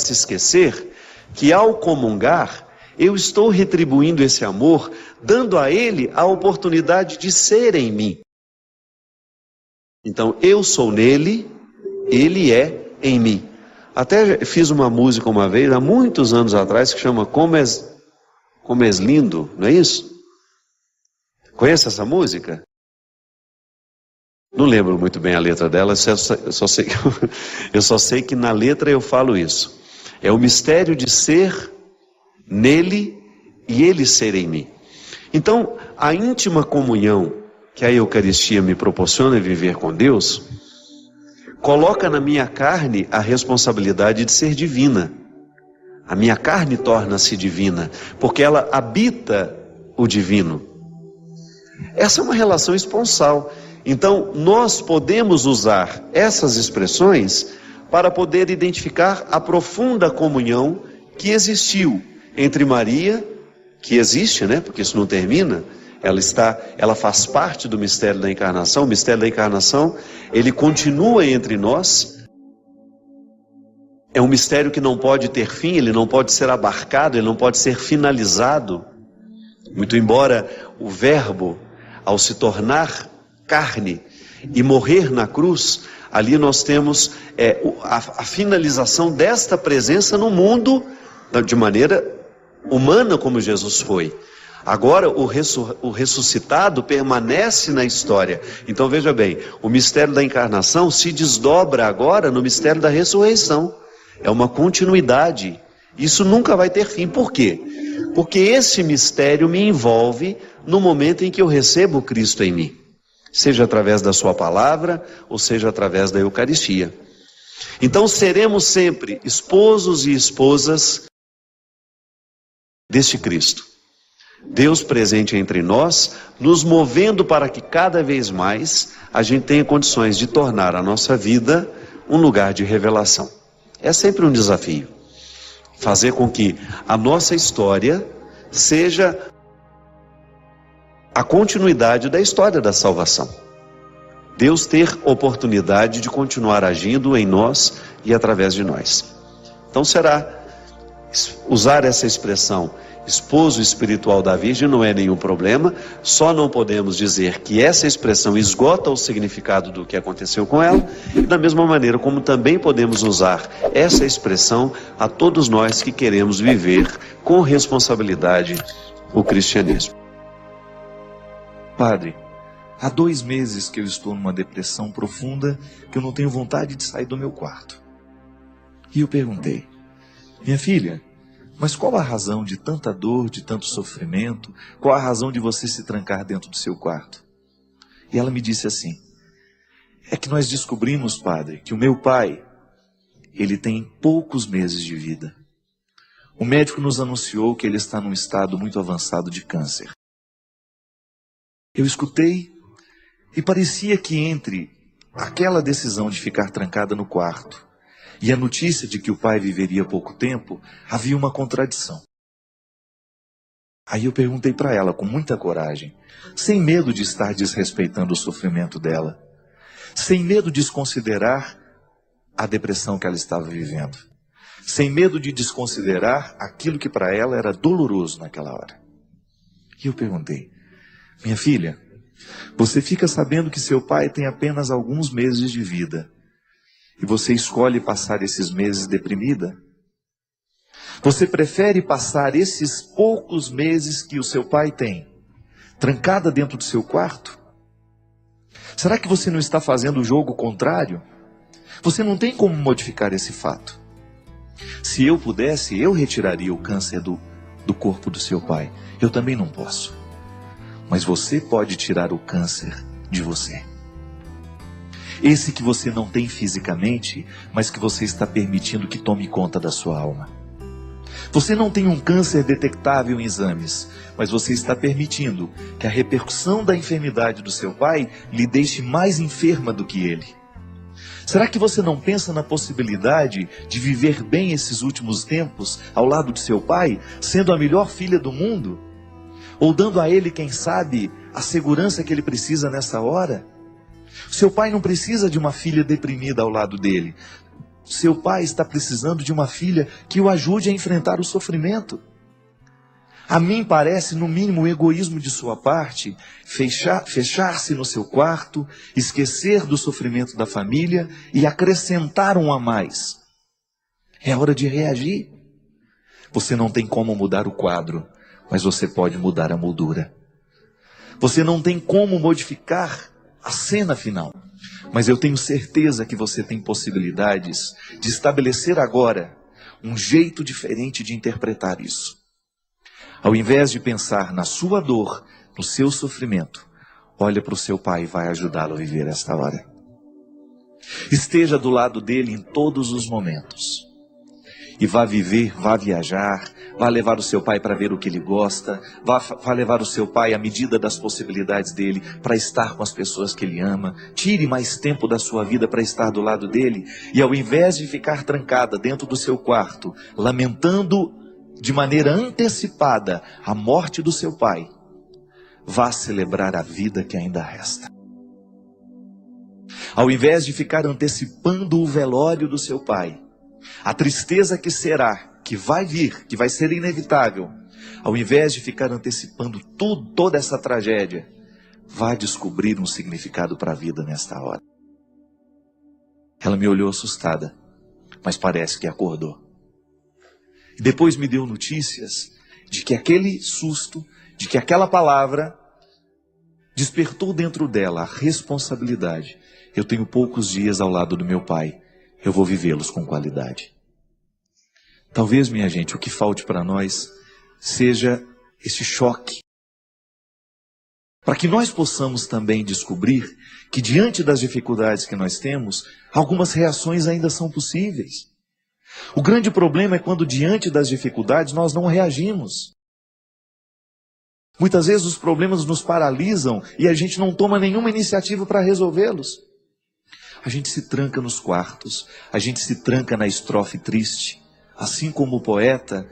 se esquecer que ao comungar, eu estou retribuindo esse amor, dando a ele a oportunidade de ser em mim. Então, eu sou nele, ele é em mim. Até fiz uma música uma vez, há muitos anos atrás, que chama Como és lindo, não é isso? Conhece essa música? Não lembro muito bem a letra dela, eu só sei que na letra eu falo isso. É o mistério de ser nele e ele ser em mim. Então, a íntima comunhão que a Eucaristia me proporciona viver com Deus, coloca na minha carne a responsabilidade de ser divina. A minha carne torna-se divina, porque ela habita o divino. Essa é uma relação esponsal. Então, nós podemos usar essas expressões para poder identificar a profunda comunhão que existiu entre Maria, que existe, né? Porque isso não termina, ela faz parte do mistério da encarnação. O mistério da encarnação, ele continua entre nós. É um mistério que não pode ter fim, ele não pode ser abarcado, ele não pode ser finalizado. Muito embora o Verbo, ao se tornar carne e morrer na cruz, ali nós temos a finalização desta presença no mundo de maneira humana, como Jesus foi. Agora o ressuscitado permanece na história. Então veja bem, o mistério da encarnação se desdobra agora no mistério da ressurreição. É uma continuidade. Isso nunca vai ter fim. Por quê? Porque esse mistério me envolve no momento em que eu recebo Cristo em mim. Seja através da sua palavra, ou seja através da Eucaristia. Então seremos sempre esposos e esposas deste Cristo. Deus presente entre nós, nos movendo para que cada vez mais a gente tenha condições de tornar a nossa vida um lugar de revelação. É sempre um desafio. Fazer com que a nossa história seja a continuidade da história da salvação. Deus ter oportunidade de continuar agindo em nós e através de nós. Então será usar essa expressão esposo espiritual da Virgem não é nenhum problema, só não podemos dizer que essa expressão esgota o significado do que aconteceu com ela, e da mesma maneira como também podemos usar essa expressão a todos nós que queremos viver com responsabilidade o cristianismo. Padre, há 2 meses que eu estou numa depressão profunda, que eu não tenho vontade de sair do meu quarto. E eu perguntei: minha filha, mas qual a razão de tanta dor, de tanto sofrimento? Qual a razão de você se trancar dentro do seu quarto? E ela me disse assim: é que nós descobrimos, padre, que o meu pai, ele tem poucos meses de vida. O médico nos anunciou que ele está num estado muito avançado de câncer. Eu escutei e parecia que entre aquela decisão de ficar trancada no quarto e a notícia de que o pai viveria pouco tempo, havia uma contradição. Aí eu perguntei para ela com muita coragem, sem medo de estar desrespeitando o sofrimento dela, sem medo de desconsiderar a depressão que ela estava vivendo, sem medo de desconsiderar aquilo que para ela era doloroso naquela hora. E eu perguntei, minha filha, você fica sabendo que seu pai tem apenas alguns meses de vida e você escolhe passar esses meses deprimida? Você prefere passar esses poucos meses que o seu pai tem trancada dentro do seu quarto? Será que você não está fazendo o jogo contrário? Você não tem como modificar esse fato. Se eu pudesse, eu retiraria o câncer do corpo do seu pai. Eu também não posso. Mas você pode tirar o câncer de você. Esse que você não tem fisicamente, mas que você está permitindo que tome conta da sua alma. Você não tem um câncer detectável em exames, mas você está permitindo que a repercussão da enfermidade do seu pai lhe deixe mais enferma do que ele. Será que você não pensa na possibilidade de viver bem esses últimos tempos ao lado de seu pai, sendo a melhor filha do mundo? Ou dando a ele, quem sabe, a segurança que ele precisa nessa hora? Seu pai não precisa de uma filha deprimida ao lado dele. Seu pai está precisando de uma filha que o ajude a enfrentar o sofrimento. A mim parece, no mínimo, o egoísmo de sua parte, fechar-se no seu quarto, esquecer do sofrimento da família e acrescentar um a mais. É hora de reagir. Você não tem como mudar o quadro, mas você pode mudar a moldura. Você não tem como modificar a cena final, mas eu tenho certeza que você tem possibilidades de estabelecer agora um jeito diferente de interpretar isso. Ao invés de pensar na sua dor, no seu sofrimento, olha para o seu pai e vai ajudá-lo a viver esta hora. Esteja do lado dele em todos os momentos. E vá viver, vá viajar, vá levar o seu pai para ver o que ele gosta, vá levar o seu pai à medida das possibilidades dele para estar com as pessoas que ele ama. Tire mais tempo da sua vida para estar do lado dele e ao invés de ficar trancada dentro do seu quarto, lamentando de maneira antecipada a morte do seu pai, vá celebrar a vida que ainda resta. Ao invés de ficar antecipando o velório do seu pai, a tristeza que será, que vai vir, que vai ser inevitável, ao invés de ficar antecipando toda essa tragédia, vá descobrir um significado para a vida nesta hora. Ela me olhou assustada, mas parece que acordou. E depois me deu notícias de que aquele susto, de que aquela palavra despertou dentro dela a responsabilidade. Eu tenho poucos dias ao lado do meu pai. Eu vou vivê-los com qualidade. Talvez, minha gente, o que falte para nós seja esse choque. Para que nós possamos também descobrir que diante das dificuldades que nós temos, algumas reações ainda são possíveis. O grande problema é quando diante das dificuldades nós não reagimos. Muitas vezes os problemas nos paralisam e a gente não toma nenhuma iniciativa para resolvê-los. A gente se tranca nos quartos, a gente se tranca na estrofe triste, assim como o poeta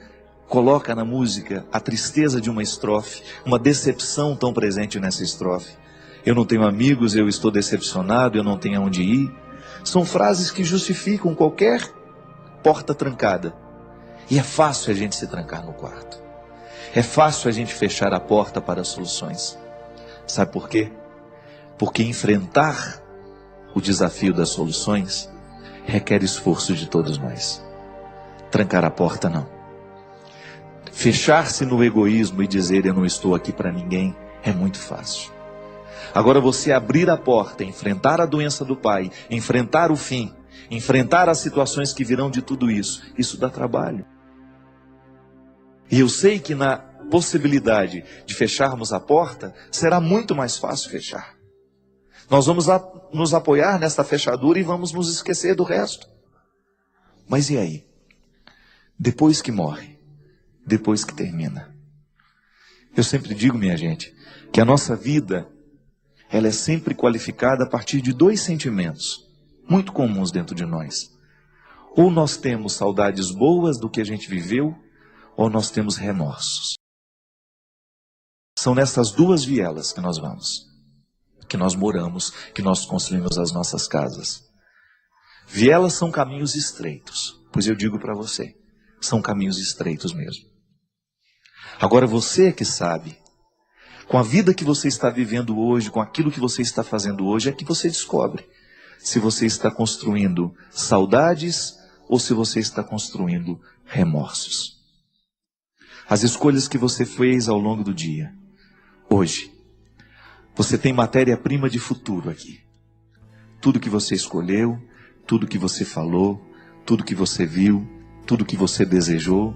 coloca na música a tristeza de uma estrofe, uma decepção tão presente nessa estrofe. Eu não tenho amigos, eu estou decepcionado, eu não tenho aonde ir. São frases que justificam qualquer porta trancada. E é fácil a gente se trancar no quarto. É fácil a gente fechar a porta para as soluções. Sabe por quê? Porque enfrentar o desafio das soluções requer esforço de todos nós. Trancar a porta não. Fechar-se no egoísmo e dizer eu não estou aqui para ninguém é muito fácil. Agora você abrir a porta, enfrentar a doença do pai, enfrentar o fim, enfrentar as situações que virão de tudo isso, isso dá trabalho. E eu sei que na possibilidade de fecharmos a porta, será muito mais fácil fechar. Nós vamos nos apoiar nesta fechadura e vamos nos esquecer do resto. Mas e aí? Depois que morre, depois que termina. Eu sempre digo, minha gente, que a nossa vida, ela é sempre qualificada a partir de 2 sentimentos muito comuns dentro de nós. Ou nós temos saudades boas do que a gente viveu, ou nós temos remorsos. São nessas 2 vielas que nós vamos, que nós moramos, que nós construímos as nossas casas. Vielas são caminhos estreitos, pois eu digo para você, são caminhos estreitos mesmo. Agora você é que sabe, com a vida que você está vivendo hoje, com aquilo que você está fazendo hoje, é que você descobre se você está construindo saudades ou se você está construindo remorsos. As escolhas que você fez ao longo do dia, hoje, você tem matéria-prima de futuro aqui. Tudo que você escolheu, tudo que você falou, tudo que você viu, tudo que você desejou,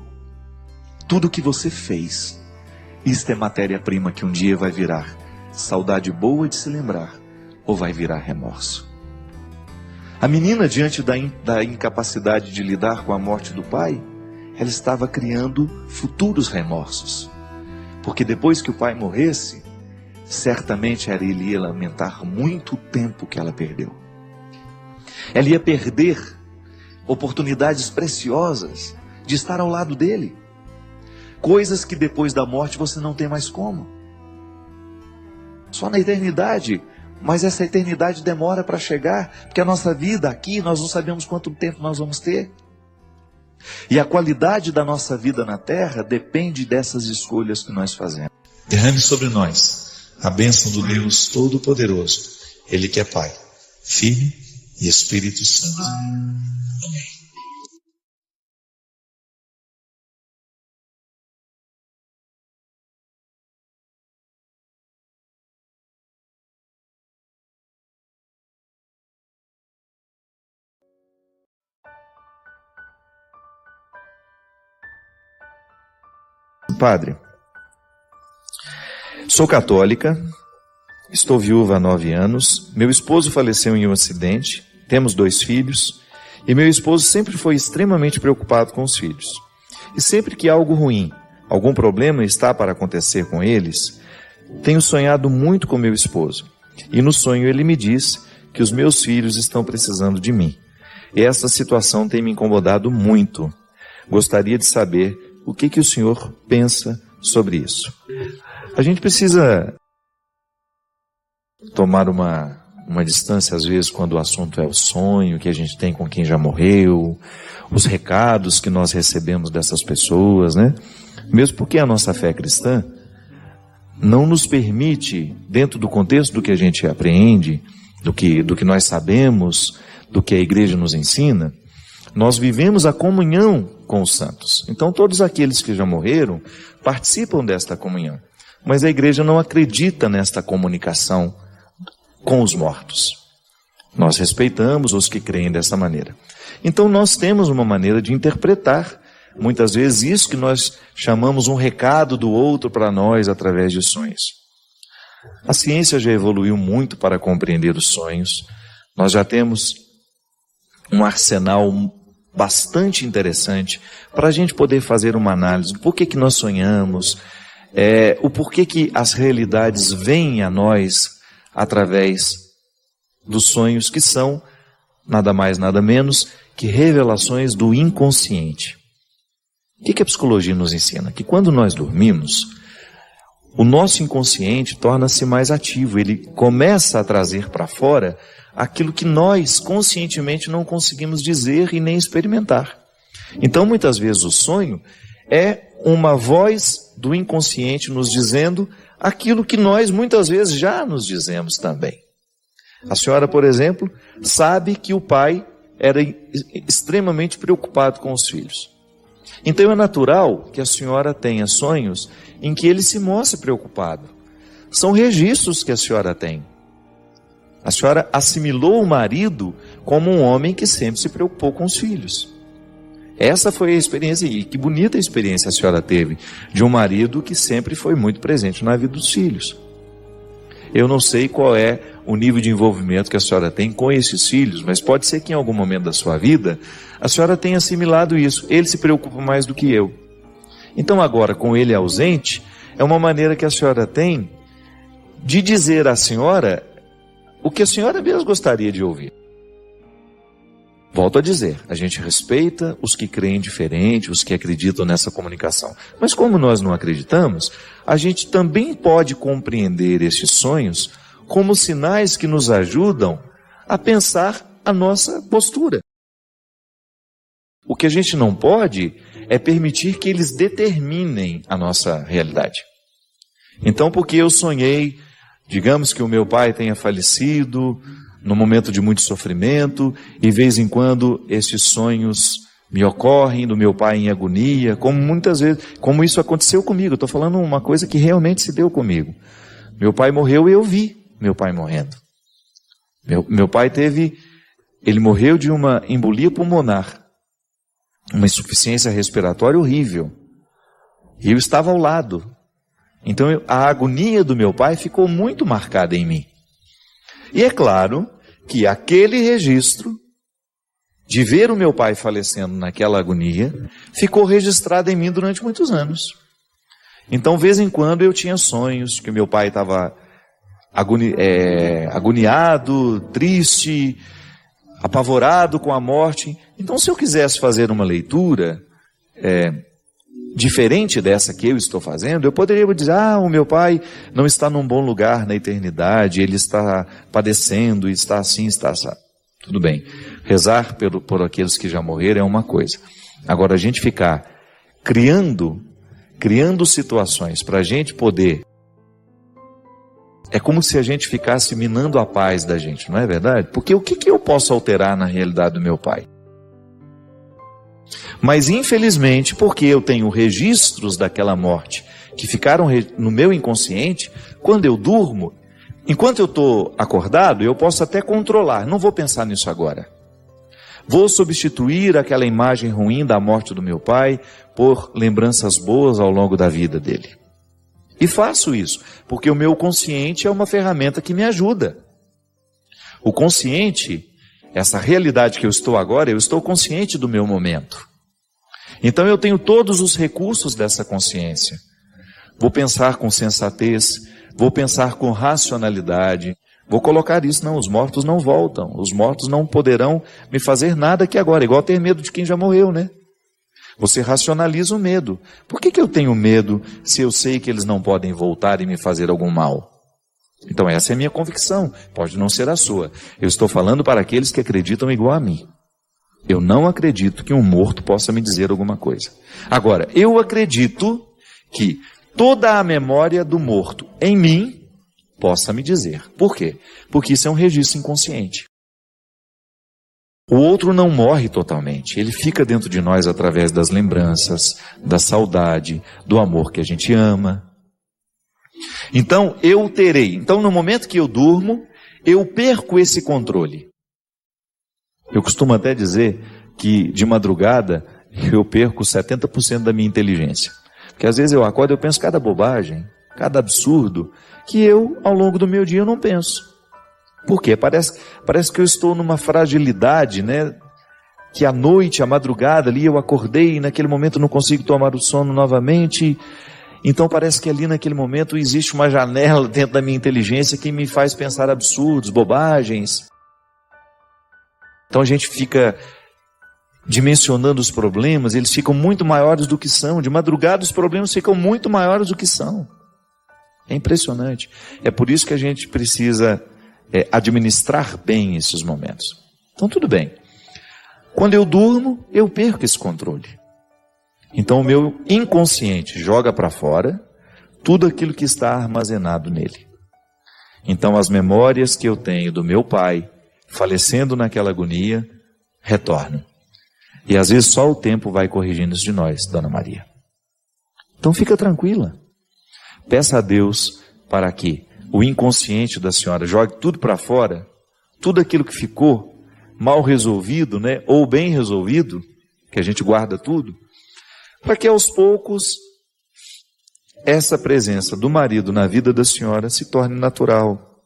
tudo que você fez. Isto é matéria-prima que um dia vai virar saudade boa de se lembrar, ou vai virar remorso. A menina, diante da incapacidade de lidar com a morte do pai, ela estava criando futuros remorsos. Porque depois que o pai morresse, certamente ele ia lamentar muito o tempo que ela perdeu. Ela ia perder oportunidades preciosas de estar ao lado dele. Coisas que depois da morte você não tem mais como. Só na eternidade. Mas essa eternidade demora para chegar, porque a nossa vida aqui, nós não sabemos quanto tempo nós vamos ter. E a qualidade da nossa vida na terra depende dessas escolhas que nós fazemos. Derrame sobre nós a bênção do Deus Todo-Poderoso, Ele que é Pai, Filho e Espírito Santo. Amém. Padre, sou católica, estou viúva há 9 anos, meu esposo faleceu em um acidente, temos 2 filhos, e meu esposo sempre foi extremamente preocupado com os filhos. E sempre que algo ruim, algum problema está para acontecer com eles, tenho sonhado muito com meu esposo. E no sonho ele me diz que os meus filhos estão precisando de mim. E essa situação tem me incomodado muito. Gostaria de saber o que o senhor pensa sobre isso. A gente precisa tomar uma distância, às vezes, quando o assunto é o sonho que a gente tem com quem já morreu, os recados que nós recebemos dessas pessoas, né? Mesmo porque a nossa fé cristã não nos permite, dentro do contexto do que a gente apreende, do que nós sabemos, do que a igreja nos ensina, nós vivemos a comunhão com os santos. Então todos aqueles que já morreram participam desta comunhão. Mas a igreja não acredita nesta comunicação com os mortos. Nós respeitamos os que creem dessa maneira. Então nós temos uma maneira de interpretar, muitas vezes, isso que nós chamamos um recado do outro para nós através de sonhos. A ciência já evoluiu muito para compreender os sonhos. Nós já temos um arsenal bastante interessante para a gente poder fazer uma análise do porquê que nós sonhamos, o porquê que as realidades vêm a nós através dos sonhos, que são nada mais, nada menos que revelações do inconsciente. O que a psicologia nos ensina? Que quando nós dormimos, o nosso inconsciente torna-se mais ativo, ele começa a trazer para fora aquilo que nós conscientemente não conseguimos dizer e nem experimentar. Então, muitas vezes, o sonho é uma voz do inconsciente nos dizendo aquilo que nós muitas vezes já nos dizemos também. A senhora, por exemplo, sabe que o pai era extremamente preocupado com os filhos. Então é natural que a senhora tenha sonhos em que ele se mostre preocupado. São registros que a senhora tem. A senhora assimilou o marido como um homem que sempre se preocupou com os filhos. Essa foi a experiência, e que bonita experiência a senhora teve, de um marido que sempre foi muito presente na vida dos filhos. Eu não sei qual é o nível de envolvimento que a senhora tem com esses filhos, mas pode ser que em algum momento da sua vida a senhora tenha assimilado isso. Ele se preocupa mais do que eu. Então agora, com ele ausente, é uma maneira que a senhora tem de dizer à senhora o que a senhora mesmo gostaria de ouvir. Volto a dizer, a gente respeita os que creem diferente, os que acreditam nessa comunicação. Mas como nós não acreditamos, a gente também pode compreender estes sonhos como sinais que nos ajudam a pensar a nossa postura. O que a gente não pode é permitir que eles determinem a nossa realidade. Então, porque eu sonhei, digamos que o meu pai tenha falecido num momento de muito sofrimento, e de vez em quando esses sonhos me ocorrem do meu pai em agonia, como muitas vezes, como isso aconteceu comigo. Estou falando uma coisa que realmente se deu comigo. Meu pai morreu e eu vi meu pai morrendo. Meu pai ele morreu de uma embolia pulmonar, uma insuficiência respiratória horrível. E eu estava ao lado. Então a agonia do meu pai ficou muito marcada em mim. E é claro que aquele registro de ver o meu pai falecendo naquela agonia ficou registrado em mim durante muitos anos. Então, de vez em quando, eu tinha sonhos que o meu pai estava agoniado, triste, apavorado com a morte. Então, se eu quisesse fazer uma leitura diferente dessa que eu estou fazendo, eu poderia dizer, o meu pai não está num bom lugar na eternidade, ele está padecendo, está assim, está assim. Tudo bem, rezar por aqueles que já morreram é uma coisa. Agora, a gente ficar criando situações para a gente poder... É como se a gente ficasse minando a paz da gente, não é verdade? Porque o que eu posso alterar na realidade do meu pai? Mas infelizmente, porque eu tenho registros daquela morte que ficaram no meu inconsciente, quando eu durmo, enquanto eu estou acordado, eu posso até controlar, não vou pensar nisso agora. Vou substituir aquela imagem ruim da morte do meu pai por lembranças boas ao longo da vida dele. E faço isso, porque o meu consciente é uma ferramenta que me ajuda. O consciente, essa realidade que eu estou agora, eu estou consciente do meu momento. Então eu tenho todos os recursos dessa consciência. Vou pensar com sensatez, vou pensar com racionalidade, vou colocar isso, os mortos não voltam, os mortos não poderão me fazer nada aqui agora, igual ter medo de quem já morreu, né? Você racionaliza o medo. Por que eu tenho medo se eu sei que eles não podem voltar e me fazer algum mal? Então essa é a minha convicção, pode não ser a sua. Eu estou falando para aqueles que acreditam igual a mim. Eu não acredito que um morto possa me dizer alguma coisa. Agora, eu acredito que toda a memória do morto em mim possa me dizer. Por quê? Porque isso é um registro inconsciente. O outro não morre totalmente, ele fica dentro de nós através das lembranças, da saudade, do amor que a gente ama. Então, no momento que eu durmo, eu perco esse controle. Eu costumo até dizer que de madrugada eu perco 70% da minha inteligência. Porque às vezes eu acordo e eu penso cada bobagem, cada absurdo, que eu, ao longo do meu dia, eu não penso. Por quê? Parece que eu estou numa fragilidade, né? Que à noite, à madrugada ali eu acordei e naquele momento não consigo tomar o sono novamente. Então parece que ali naquele momento existe uma janela dentro da minha inteligência que me faz pensar absurdos, bobagens. Então a gente fica dimensionando os problemas, eles ficam muito maiores do que são. De madrugada os problemas ficam muito maiores do que são. É impressionante. É por isso que a gente precisa administrar bem esses momentos. Então tudo bem. Quando eu durmo, eu perco esse controle. Então o meu inconsciente joga para fora tudo aquilo que está armazenado nele. Então as memórias que eu tenho do meu pai, falecendo naquela agonia, retornam. E às vezes só o tempo vai corrigindo isso de nós, Dona Maria. Então fica tranquila. Peça a Deus para que o inconsciente da senhora jogue tudo para fora, tudo aquilo que ficou mal resolvido, né, ou bem resolvido, que a gente guarda tudo, para que aos poucos essa presença do marido na vida da senhora se torne natural,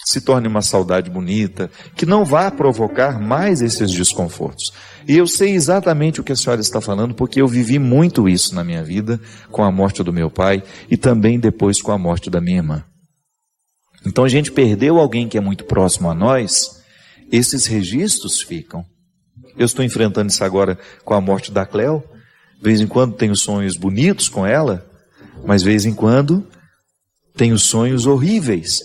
se torne uma saudade bonita, que não vá provocar mais esses desconfortos. E eu sei exatamente o que a senhora está falando, porque eu vivi muito isso na minha vida, com a morte do meu pai e também depois com a morte da minha irmã. Então a gente perdeu alguém que é muito próximo a nós, esses registros ficam. Eu estou enfrentando isso agora com a morte da Cleo. De vez em quando tenho sonhos bonitos com ela, mas de vez em quando tenho sonhos horríveis.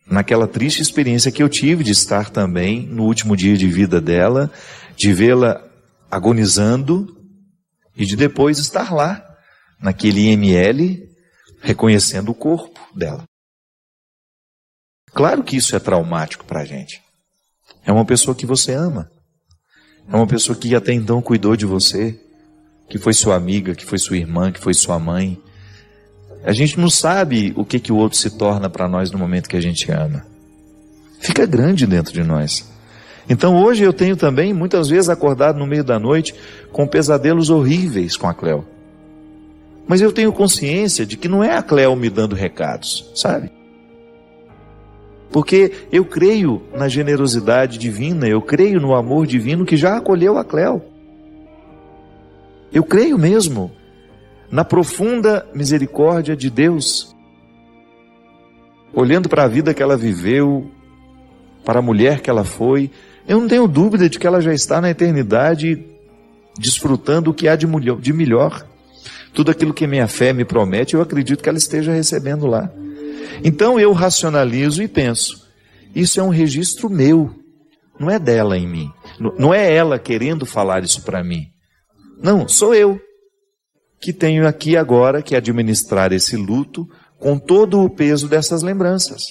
Naquela triste experiência que eu tive de estar também no último dia de vida dela, de vê-la agonizando e de depois estar lá, naquele IML, reconhecendo o corpo dela. Claro que isso é traumático para a gente. É uma pessoa que você ama. É uma pessoa que até então cuidou de você, que foi sua amiga, que foi sua irmã, que foi sua mãe. A gente não sabe o que o outro se torna para nós no momento que a gente ama. Fica grande dentro de nós. Então hoje eu tenho também, muitas vezes, acordado no meio da noite com pesadelos horríveis com a Cleo. Mas eu tenho consciência de que não é a Cleo me dando recados, sabe? Porque eu creio na generosidade divina, eu creio no amor divino que já acolheu a Cleo. Eu creio mesmo na profunda misericórdia de Deus. Olhando para a vida que ela viveu, para a mulher que ela foi, eu não tenho dúvida de que ela já está na eternidade desfrutando o que há de melhor. Tudo aquilo que minha fé me promete, eu acredito que ela esteja recebendo lá. Então eu racionalizo e penso, isso é um registro meu, não é dela em mim, não é ela querendo falar isso para mim, não, sou eu que tenho aqui agora que administrar esse luto com todo o peso dessas lembranças,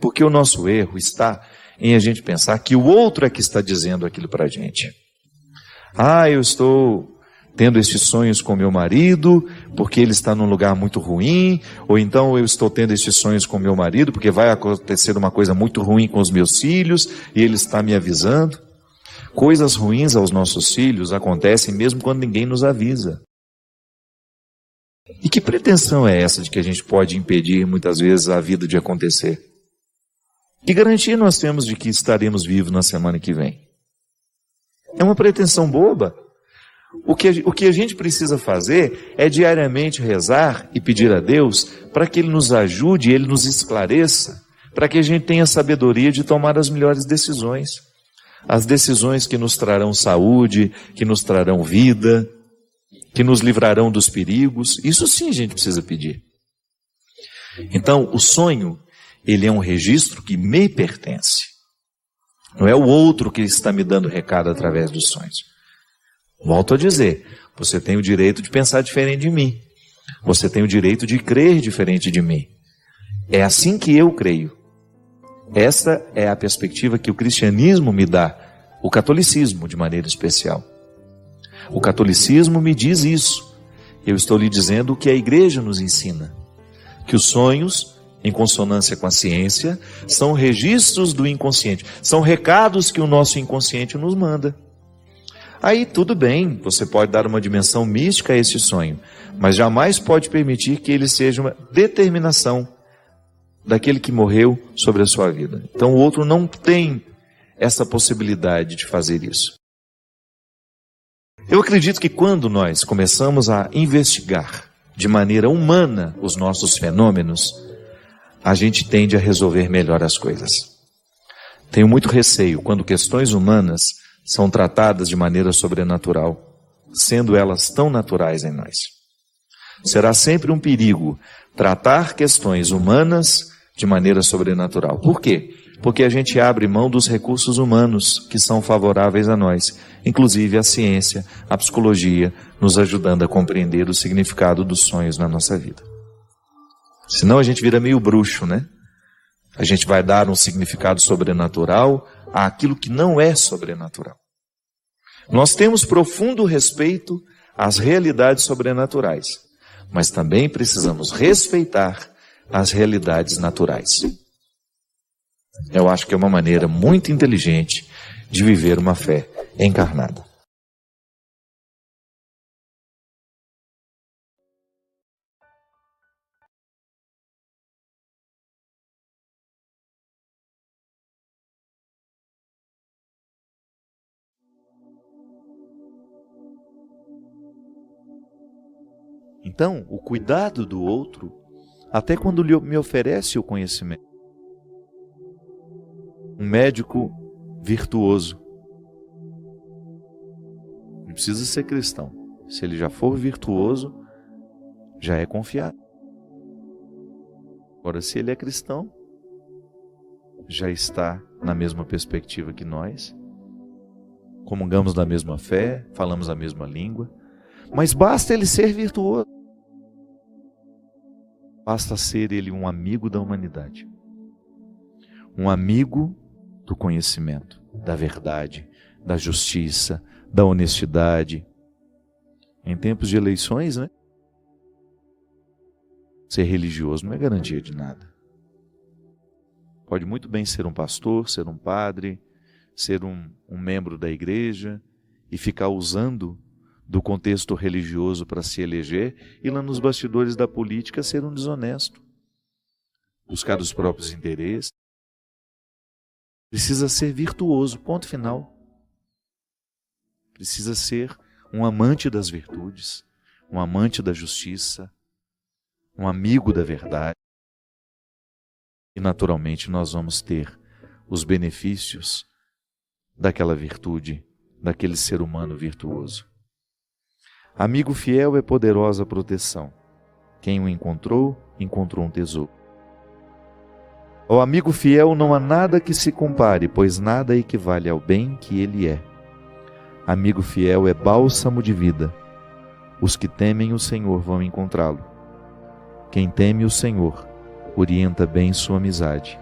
porque o nosso erro está em a gente pensar que o outro é que está dizendo aquilo para a gente. Eu estou tendo estes sonhos com meu marido, porque ele está num lugar muito ruim, ou então eu estou tendo estes sonhos com meu marido, porque vai acontecer uma coisa muito ruim com os meus filhos, e ele está me avisando. Coisas ruins aos nossos filhos acontecem mesmo quando ninguém nos avisa. E que pretensão é essa de que a gente pode impedir muitas vezes a vida de acontecer? Que garantia nós temos de que estaremos vivos na semana que vem? É uma pretensão boba. O que a gente precisa fazer é diariamente rezar e pedir a Deus para que Ele nos ajude, Ele nos esclareça, para que a gente tenha sabedoria de tomar as melhores decisões. As decisões que nos trarão saúde, que nos trarão vida, que nos livrarão dos perigos. Isso sim a gente precisa pedir. Então, o sonho, ele é um registro que me pertence. Não é o outro que está me dando recado através dos sonhos. Volto a dizer, você tem o direito de pensar diferente de mim. Você tem o direito de crer diferente de mim. É assim que eu creio. Essa é a perspectiva que o cristianismo me dá, o catolicismo de maneira especial. O catolicismo me diz isso. Eu estou lhe dizendo o que a igreja nos ensina. Que os sonhos, em consonância com a ciência, são registros do inconsciente. São recados que o nosso inconsciente nos manda. Aí tudo bem, você pode dar uma dimensão mística a esse sonho, mas jamais pode permitir que ele seja uma determinação daquele que morreu sobre a sua vida. Então o outro não tem essa possibilidade de fazer isso. Eu acredito que quando nós começamos a investigar de maneira humana os nossos fenômenos, a gente tende a resolver melhor as coisas. Tenho muito receio quando questões humanas são tratadas de maneira sobrenatural, sendo elas tão naturais em nós. Será sempre um perigo tratar questões humanas de maneira sobrenatural. Por quê? Porque a gente abre mão dos recursos humanos que são favoráveis a nós, inclusive a ciência, a psicologia, nos ajudando a compreender o significado dos sonhos na nossa vida. Senão a gente vira meio bruxo, né? A gente vai dar um significado sobrenatural àquilo que não é sobrenatural. Nós temos profundo respeito às realidades sobrenaturais, mas também precisamos respeitar as realidades naturais. Eu acho que é uma maneira muito inteligente de viver uma fé encarnada. Então, o cuidado do outro, até quando ele me oferece o conhecimento. Um médico virtuoso não precisa ser cristão. Se ele já for virtuoso, já é confiável. Agora, se ele é cristão, já está na mesma perspectiva que nós, comungamos da mesma fé, falamos a mesma língua, mas basta ele ser virtuoso. Basta ser ele um amigo da humanidade, um amigo do conhecimento, da verdade, da justiça, da honestidade. Em tempos de eleições, né? Ser religioso não é garantia de nada. Pode muito bem ser um pastor, ser um padre, ser um membro da igreja e ficar usando do contexto religioso para se eleger e lá nos bastidores da política ser um desonesto, buscar os próprios interesses. Precisa ser virtuoso, ponto final. Precisa ser um amante das virtudes, um amante da justiça, um amigo da verdade. E naturalmente nós vamos ter os benefícios daquela virtude, daquele ser humano virtuoso. Amigo fiel é poderosa proteção. Quem o encontrou, encontrou um tesouro. Ao amigo fiel não há nada que se compare, pois nada equivale ao bem que ele é. Amigo fiel é bálsamo de vida. Os que temem o Senhor vão encontrá-lo. Quem teme o Senhor orienta bem sua amizade.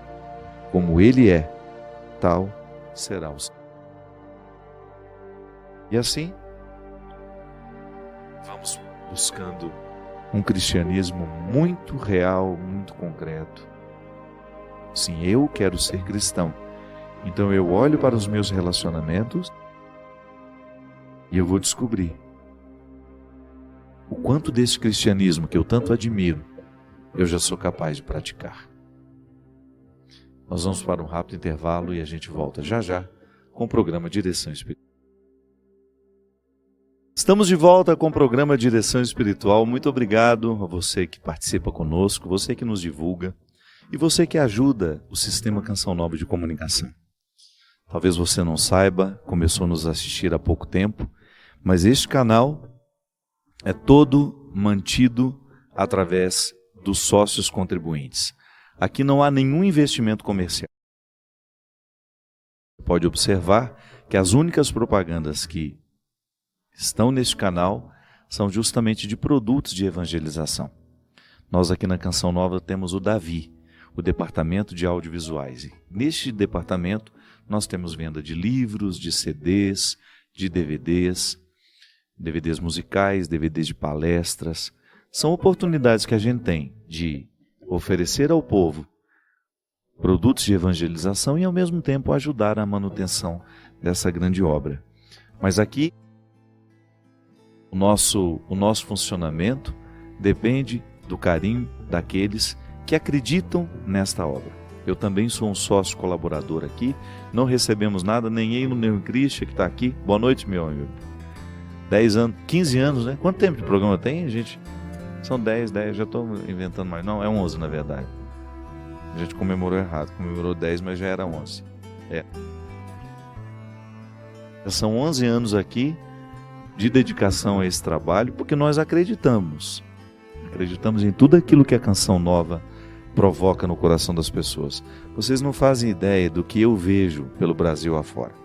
Como ele é, tal será o Senhor. E assim, vamos buscando um cristianismo muito real, muito concreto. Sim, eu quero ser cristão. Então eu olho para os meus relacionamentos e eu vou descobrir o quanto desse cristianismo que eu tanto admiro, eu já sou capaz de praticar. Nós vamos para um rápido intervalo e a gente volta já já com o programa Direção Espiritual. Estamos de volta com o programa Direção Espiritual. Muito obrigado a você que participa conosco, você que nos divulga e você que ajuda o Sistema Canção Nova de Comunicação. Talvez você não saiba, começou a nos assistir há pouco tempo, mas este canal é todo mantido através dos sócios contribuintes. Aqui não há nenhum investimento comercial. Você pode observar que as únicas propagandas que estão neste canal são justamente de produtos de evangelização. Nós aqui na Canção Nova temos o Davi, o departamento de audiovisuais. E neste departamento nós temos venda de livros, de CDs, de DVDs, DVDs musicais, DVDs de palestras. São oportunidades que a gente tem de oferecer ao povo produtos de evangelização e ao mesmo tempo ajudar a manutenção dessa grande obra. Mas aqui o nosso funcionamento depende do carinho daqueles que acreditam nesta obra. Eu também sou um sócio colaborador aqui, não recebemos nada, nem eu, nem o Christian que está aqui. Boa noite, meu amigo. 10 anos, 15 anos, né? Quanto tempo de programa tem, gente? São 10, já estou inventando mais. Não, é 11 na verdade. A gente comemorou errado, comemorou 10, mas já era 11. São 11 anos aqui de dedicação a esse trabalho, porque nós acreditamos em tudo aquilo que a Canção Nova provoca no coração das pessoas. Vocês não fazem ideia do que eu vejo pelo Brasil afora.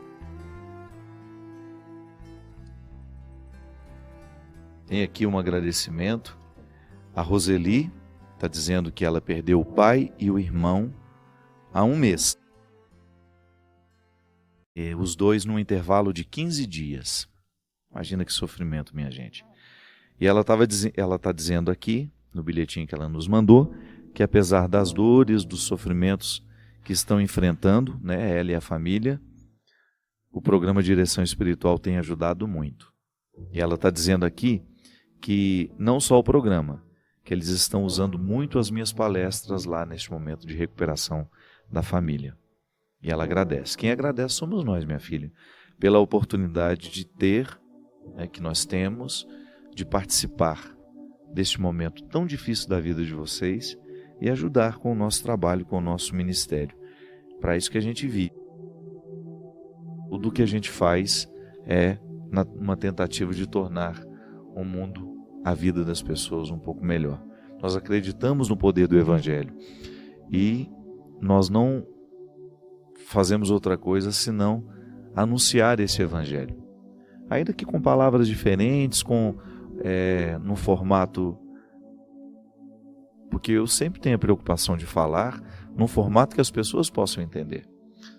Tem aqui um agradecimento. A Roseli está dizendo que ela perdeu o pai e o irmão há 1 mês. E os dois num intervalo de 15 dias. Imagina que sofrimento, minha gente. E ela está dizendo aqui, no bilhetinho que ela nos mandou, que apesar das dores, dos sofrimentos que estão enfrentando, né, ela e a família, o programa Direção Espiritual tem ajudado muito. E ela está dizendo aqui que não só o programa, que eles estão usando muito as minhas palestras lá neste momento de recuperação da família. E ela agradece. Quem agradece somos nós, minha filha, pela oportunidade de ter, que nós temos, de participar deste momento tão difícil da vida de vocês e ajudar com o nosso trabalho, com o nosso ministério. Para isso que a gente vive. Tudo que a gente faz é uma tentativa de tornar o mundo, a vida das pessoas um pouco melhor. Nós acreditamos no poder do Evangelho e nós não fazemos outra coisa senão anunciar esse Evangelho. Ainda que com palavras diferentes, no formato... Porque eu sempre tenho a preocupação de falar num formato que as pessoas possam entender.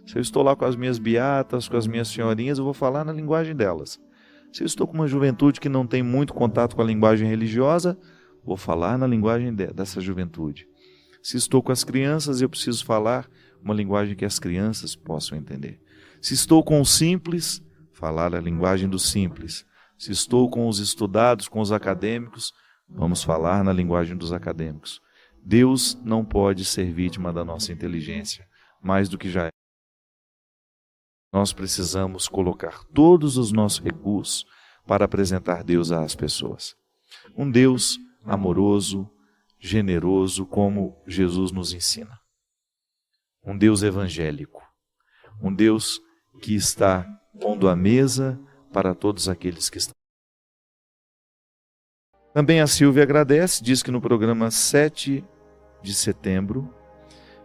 Se eu estou lá com as minhas beatas, com as minhas senhorinhas, eu vou falar na linguagem delas. Se eu estou com uma juventude que não tem muito contato com a linguagem religiosa, vou falar na linguagem dessa juventude. Se estou com as crianças, eu preciso falar uma linguagem que as crianças possam entender. Se estou com os simples, falar a linguagem dos simples. Se estou com os estudados, com os acadêmicos, vamos falar na linguagem dos acadêmicos. Deus não pode ser vítima da nossa inteligência, mais do que já é. Nós precisamos colocar todos os nossos recursos para apresentar Deus às pessoas. Um Deus amoroso, generoso, como Jesus nos ensina. Um Deus evangélico. Um Deus que está pondo a mesa para todos aqueles que estão. Também a Silvia agradece, diz que no programa 7 de setembro,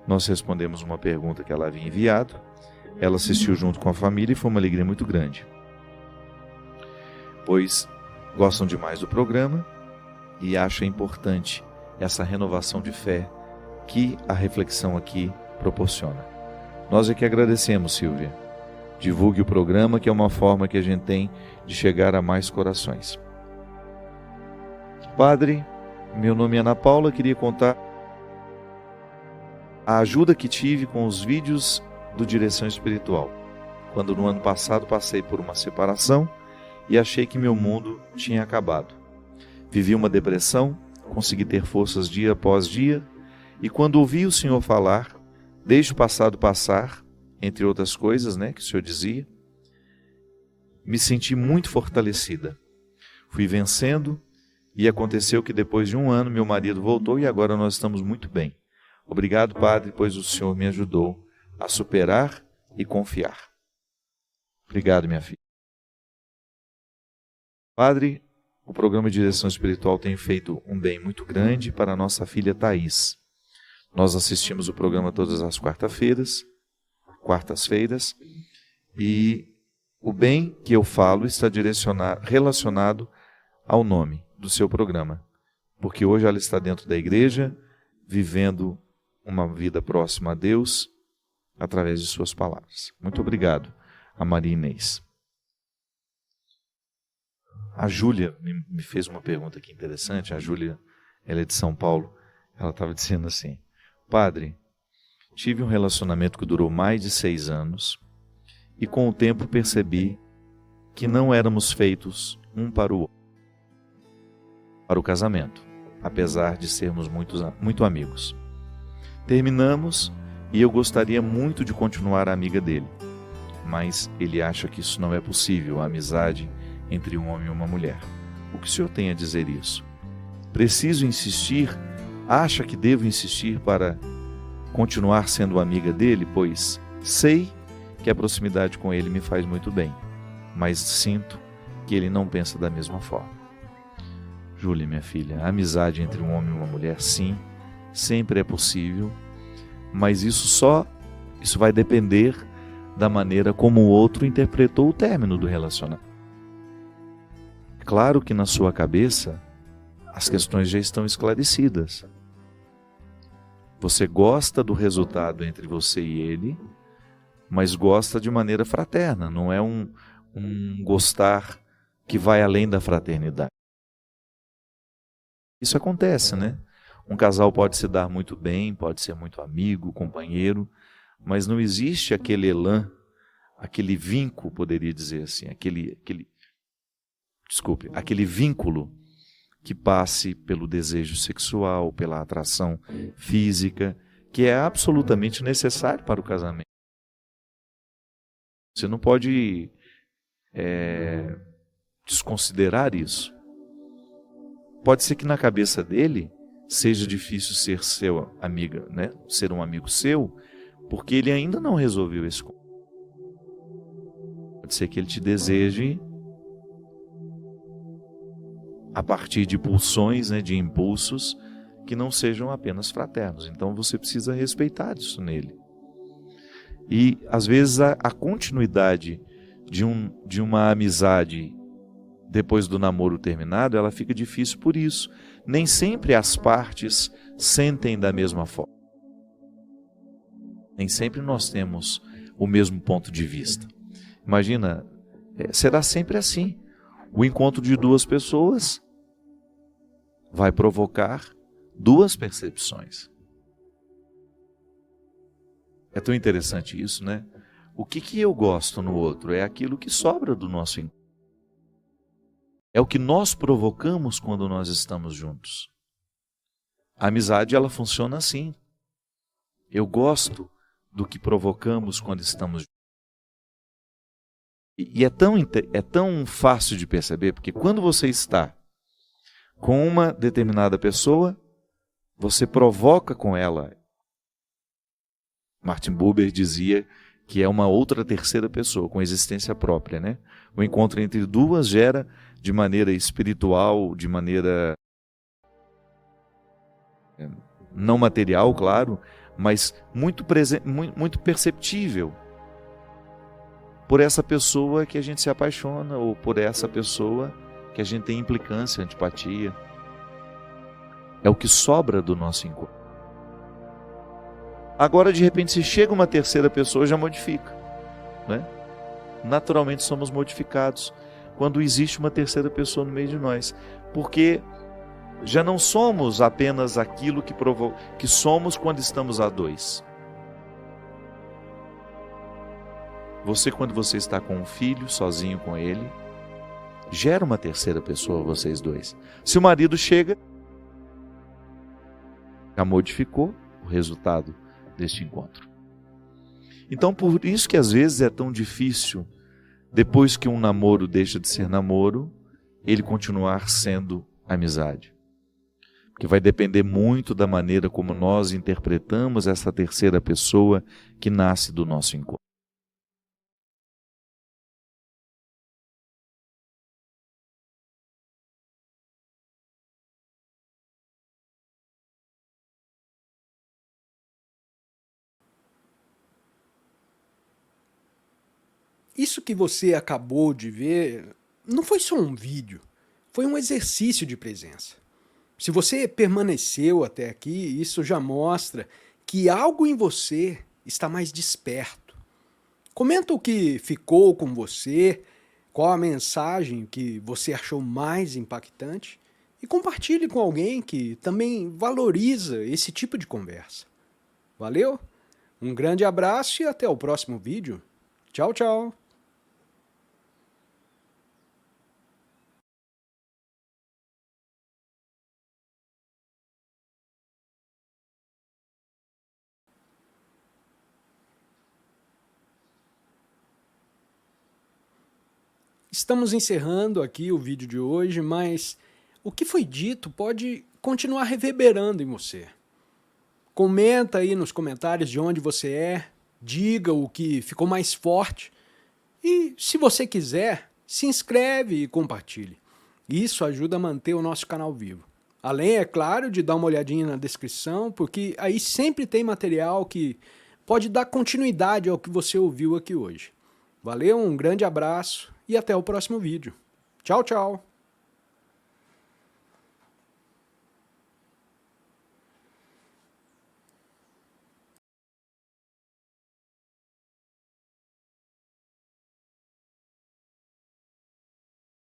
nós respondemos uma pergunta que ela havia enviado. Ela assistiu junto com a família e foi uma alegria muito grande, pois gostam demais do programa e acham importante essa renovação de fé que a reflexão aqui proporciona. Nós é que agradecemos, Silvia. Divulgue o programa, que é uma forma que a gente tem de chegar a mais corações. Padre, meu nome é Ana Paula, queria contar a ajuda que tive com os vídeos do Direção Espiritual, quando no ano passado passei por uma separação e achei que meu mundo tinha acabado. Vivi uma depressão, consegui ter forças dia após dia, e quando ouvi o Senhor falar, deixe o passado passar, entre outras coisas, que o Senhor dizia, me senti muito fortalecida. Fui vencendo, e aconteceu que depois de um ano meu marido voltou e agora nós estamos muito bem. Obrigado, Padre, pois o Senhor me ajudou a superar e confiar. Obrigado, minha filha. Padre, o programa de Direção Espiritual tem feito um bem muito grande para a nossa filha Thaís. Nós assistimos o programa todas as quartas-feiras, e o bem que eu falo está relacionado ao nome do seu programa, porque hoje ela está dentro da igreja, vivendo uma vida próxima a Deus, através de suas palavras. Muito obrigado a Maria Inês. A Júlia me fez uma pergunta aqui interessante. A Júlia, ela é de São Paulo. Ela estava dizendo assim: Padre, tive um relacionamento que durou mais de 6 anos e com o tempo percebi que não éramos feitos um para o outro, para o casamento, apesar de sermos muito amigos. Terminamos e eu gostaria muito de continuar amiga dele, mas ele acha que isso não é possível, a amizade entre um homem e uma mulher. O que o senhor tem a dizer isso? Preciso insistir? Acha que devo insistir para continuar sendo amiga dele? Pois sei que a proximidade com ele me faz muito bem, mas sinto que ele não pensa da mesma forma. Júlia, minha filha, a amizade entre um homem e uma mulher, sim, sempre é possível, mas isso vai depender da maneira como o outro interpretou o término do relacionamento. É claro que na sua cabeça as questões já estão esclarecidas. Você gosta do resultado entre você e ele, mas gosta de maneira fraterna, não é um gostar que vai além da fraternidade. Isso acontece, Um casal pode se dar muito bem, pode ser muito amigo, companheiro, mas não existe aquele elan, aquele vínculo, poderia dizer assim, aquele vínculo que passe pelo desejo sexual, pela atração física, que é absolutamente necessário para o casamento. Você não pode desconsiderar isso. pode ser que na cabeça dele seja difícil ser seu amigo, né? Ser um amigo seu, porque ele ainda não resolveu esse conflito. Pode ser que ele te deseje a partir de pulsões, né, de impulsos que não sejam apenas fraternos. Então você precisa respeitar isso nele. E às vezes a continuidade de uma amizade depois do namoro terminado, ela fica difícil por isso. Nem sempre as partes sentem da mesma forma. Nem sempre nós temos o mesmo ponto de vista. Imagina, será sempre assim. O encontro de duas pessoas vai provocar duas percepções. É tão interessante isso, né? O que eu gosto no outro é aquilo que sobra do nosso encontro. É o que nós provocamos quando nós estamos juntos. A amizade, ela funciona assim. Eu gosto do que provocamos quando estamos juntos. E é tão fácil de perceber, porque quando você está com uma determinada pessoa, você provoca com ela. Martin Buber dizia que é uma outra terceira pessoa, com existência própria, né? O encontro entre duas gera de maneira espiritual, de maneira não material, claro, mas muito perceptível por essa pessoa que a gente se apaixona, ou por essa pessoa que a gente tem implicância, antipatia. É o que sobra do nosso encontro. Agora, de repente, se chega uma terceira pessoa, já modifica, né? Naturalmente somos modificados quando existe uma terceira pessoa no meio de nós, porque já não somos apenas aquilo que somos quando estamos a dois. Você, quando você está com um filho, sozinho com ele, gera uma terceira pessoa, vocês dois. Se o marido chega, já modificou o resultado deste encontro. Então, por isso que às vezes é tão difícil, depois que um namoro deixa de ser namoro, ele continuar sendo amizade. Porque vai depender muito da maneira como nós interpretamos essa terceira pessoa que nasce do nosso encontro. Isso que você acabou de ver não foi só um vídeo, foi um exercício de presença. Se você permaneceu até aqui, isso já mostra que algo em você está mais desperto. Comenta o que ficou com você, qual a mensagem que você achou mais impactante e compartilhe com alguém que também valoriza esse tipo de conversa. Valeu? Um grande abraço e até o próximo vídeo. Tchau, tchau! Estamos encerrando aqui o vídeo de hoje, mas o que foi dito pode continuar reverberando em você. Comenta aí nos comentários de onde você é, diga o que ficou mais forte e, se você quiser, se inscreve e compartilhe. Isso ajuda a manter o nosso canal vivo. Além, é claro, de dar uma olhadinha na descrição, porque aí sempre tem material que pode dar continuidade ao que você ouviu aqui hoje. Valeu, um grande abraço e até o próximo vídeo. Tchau, tchau!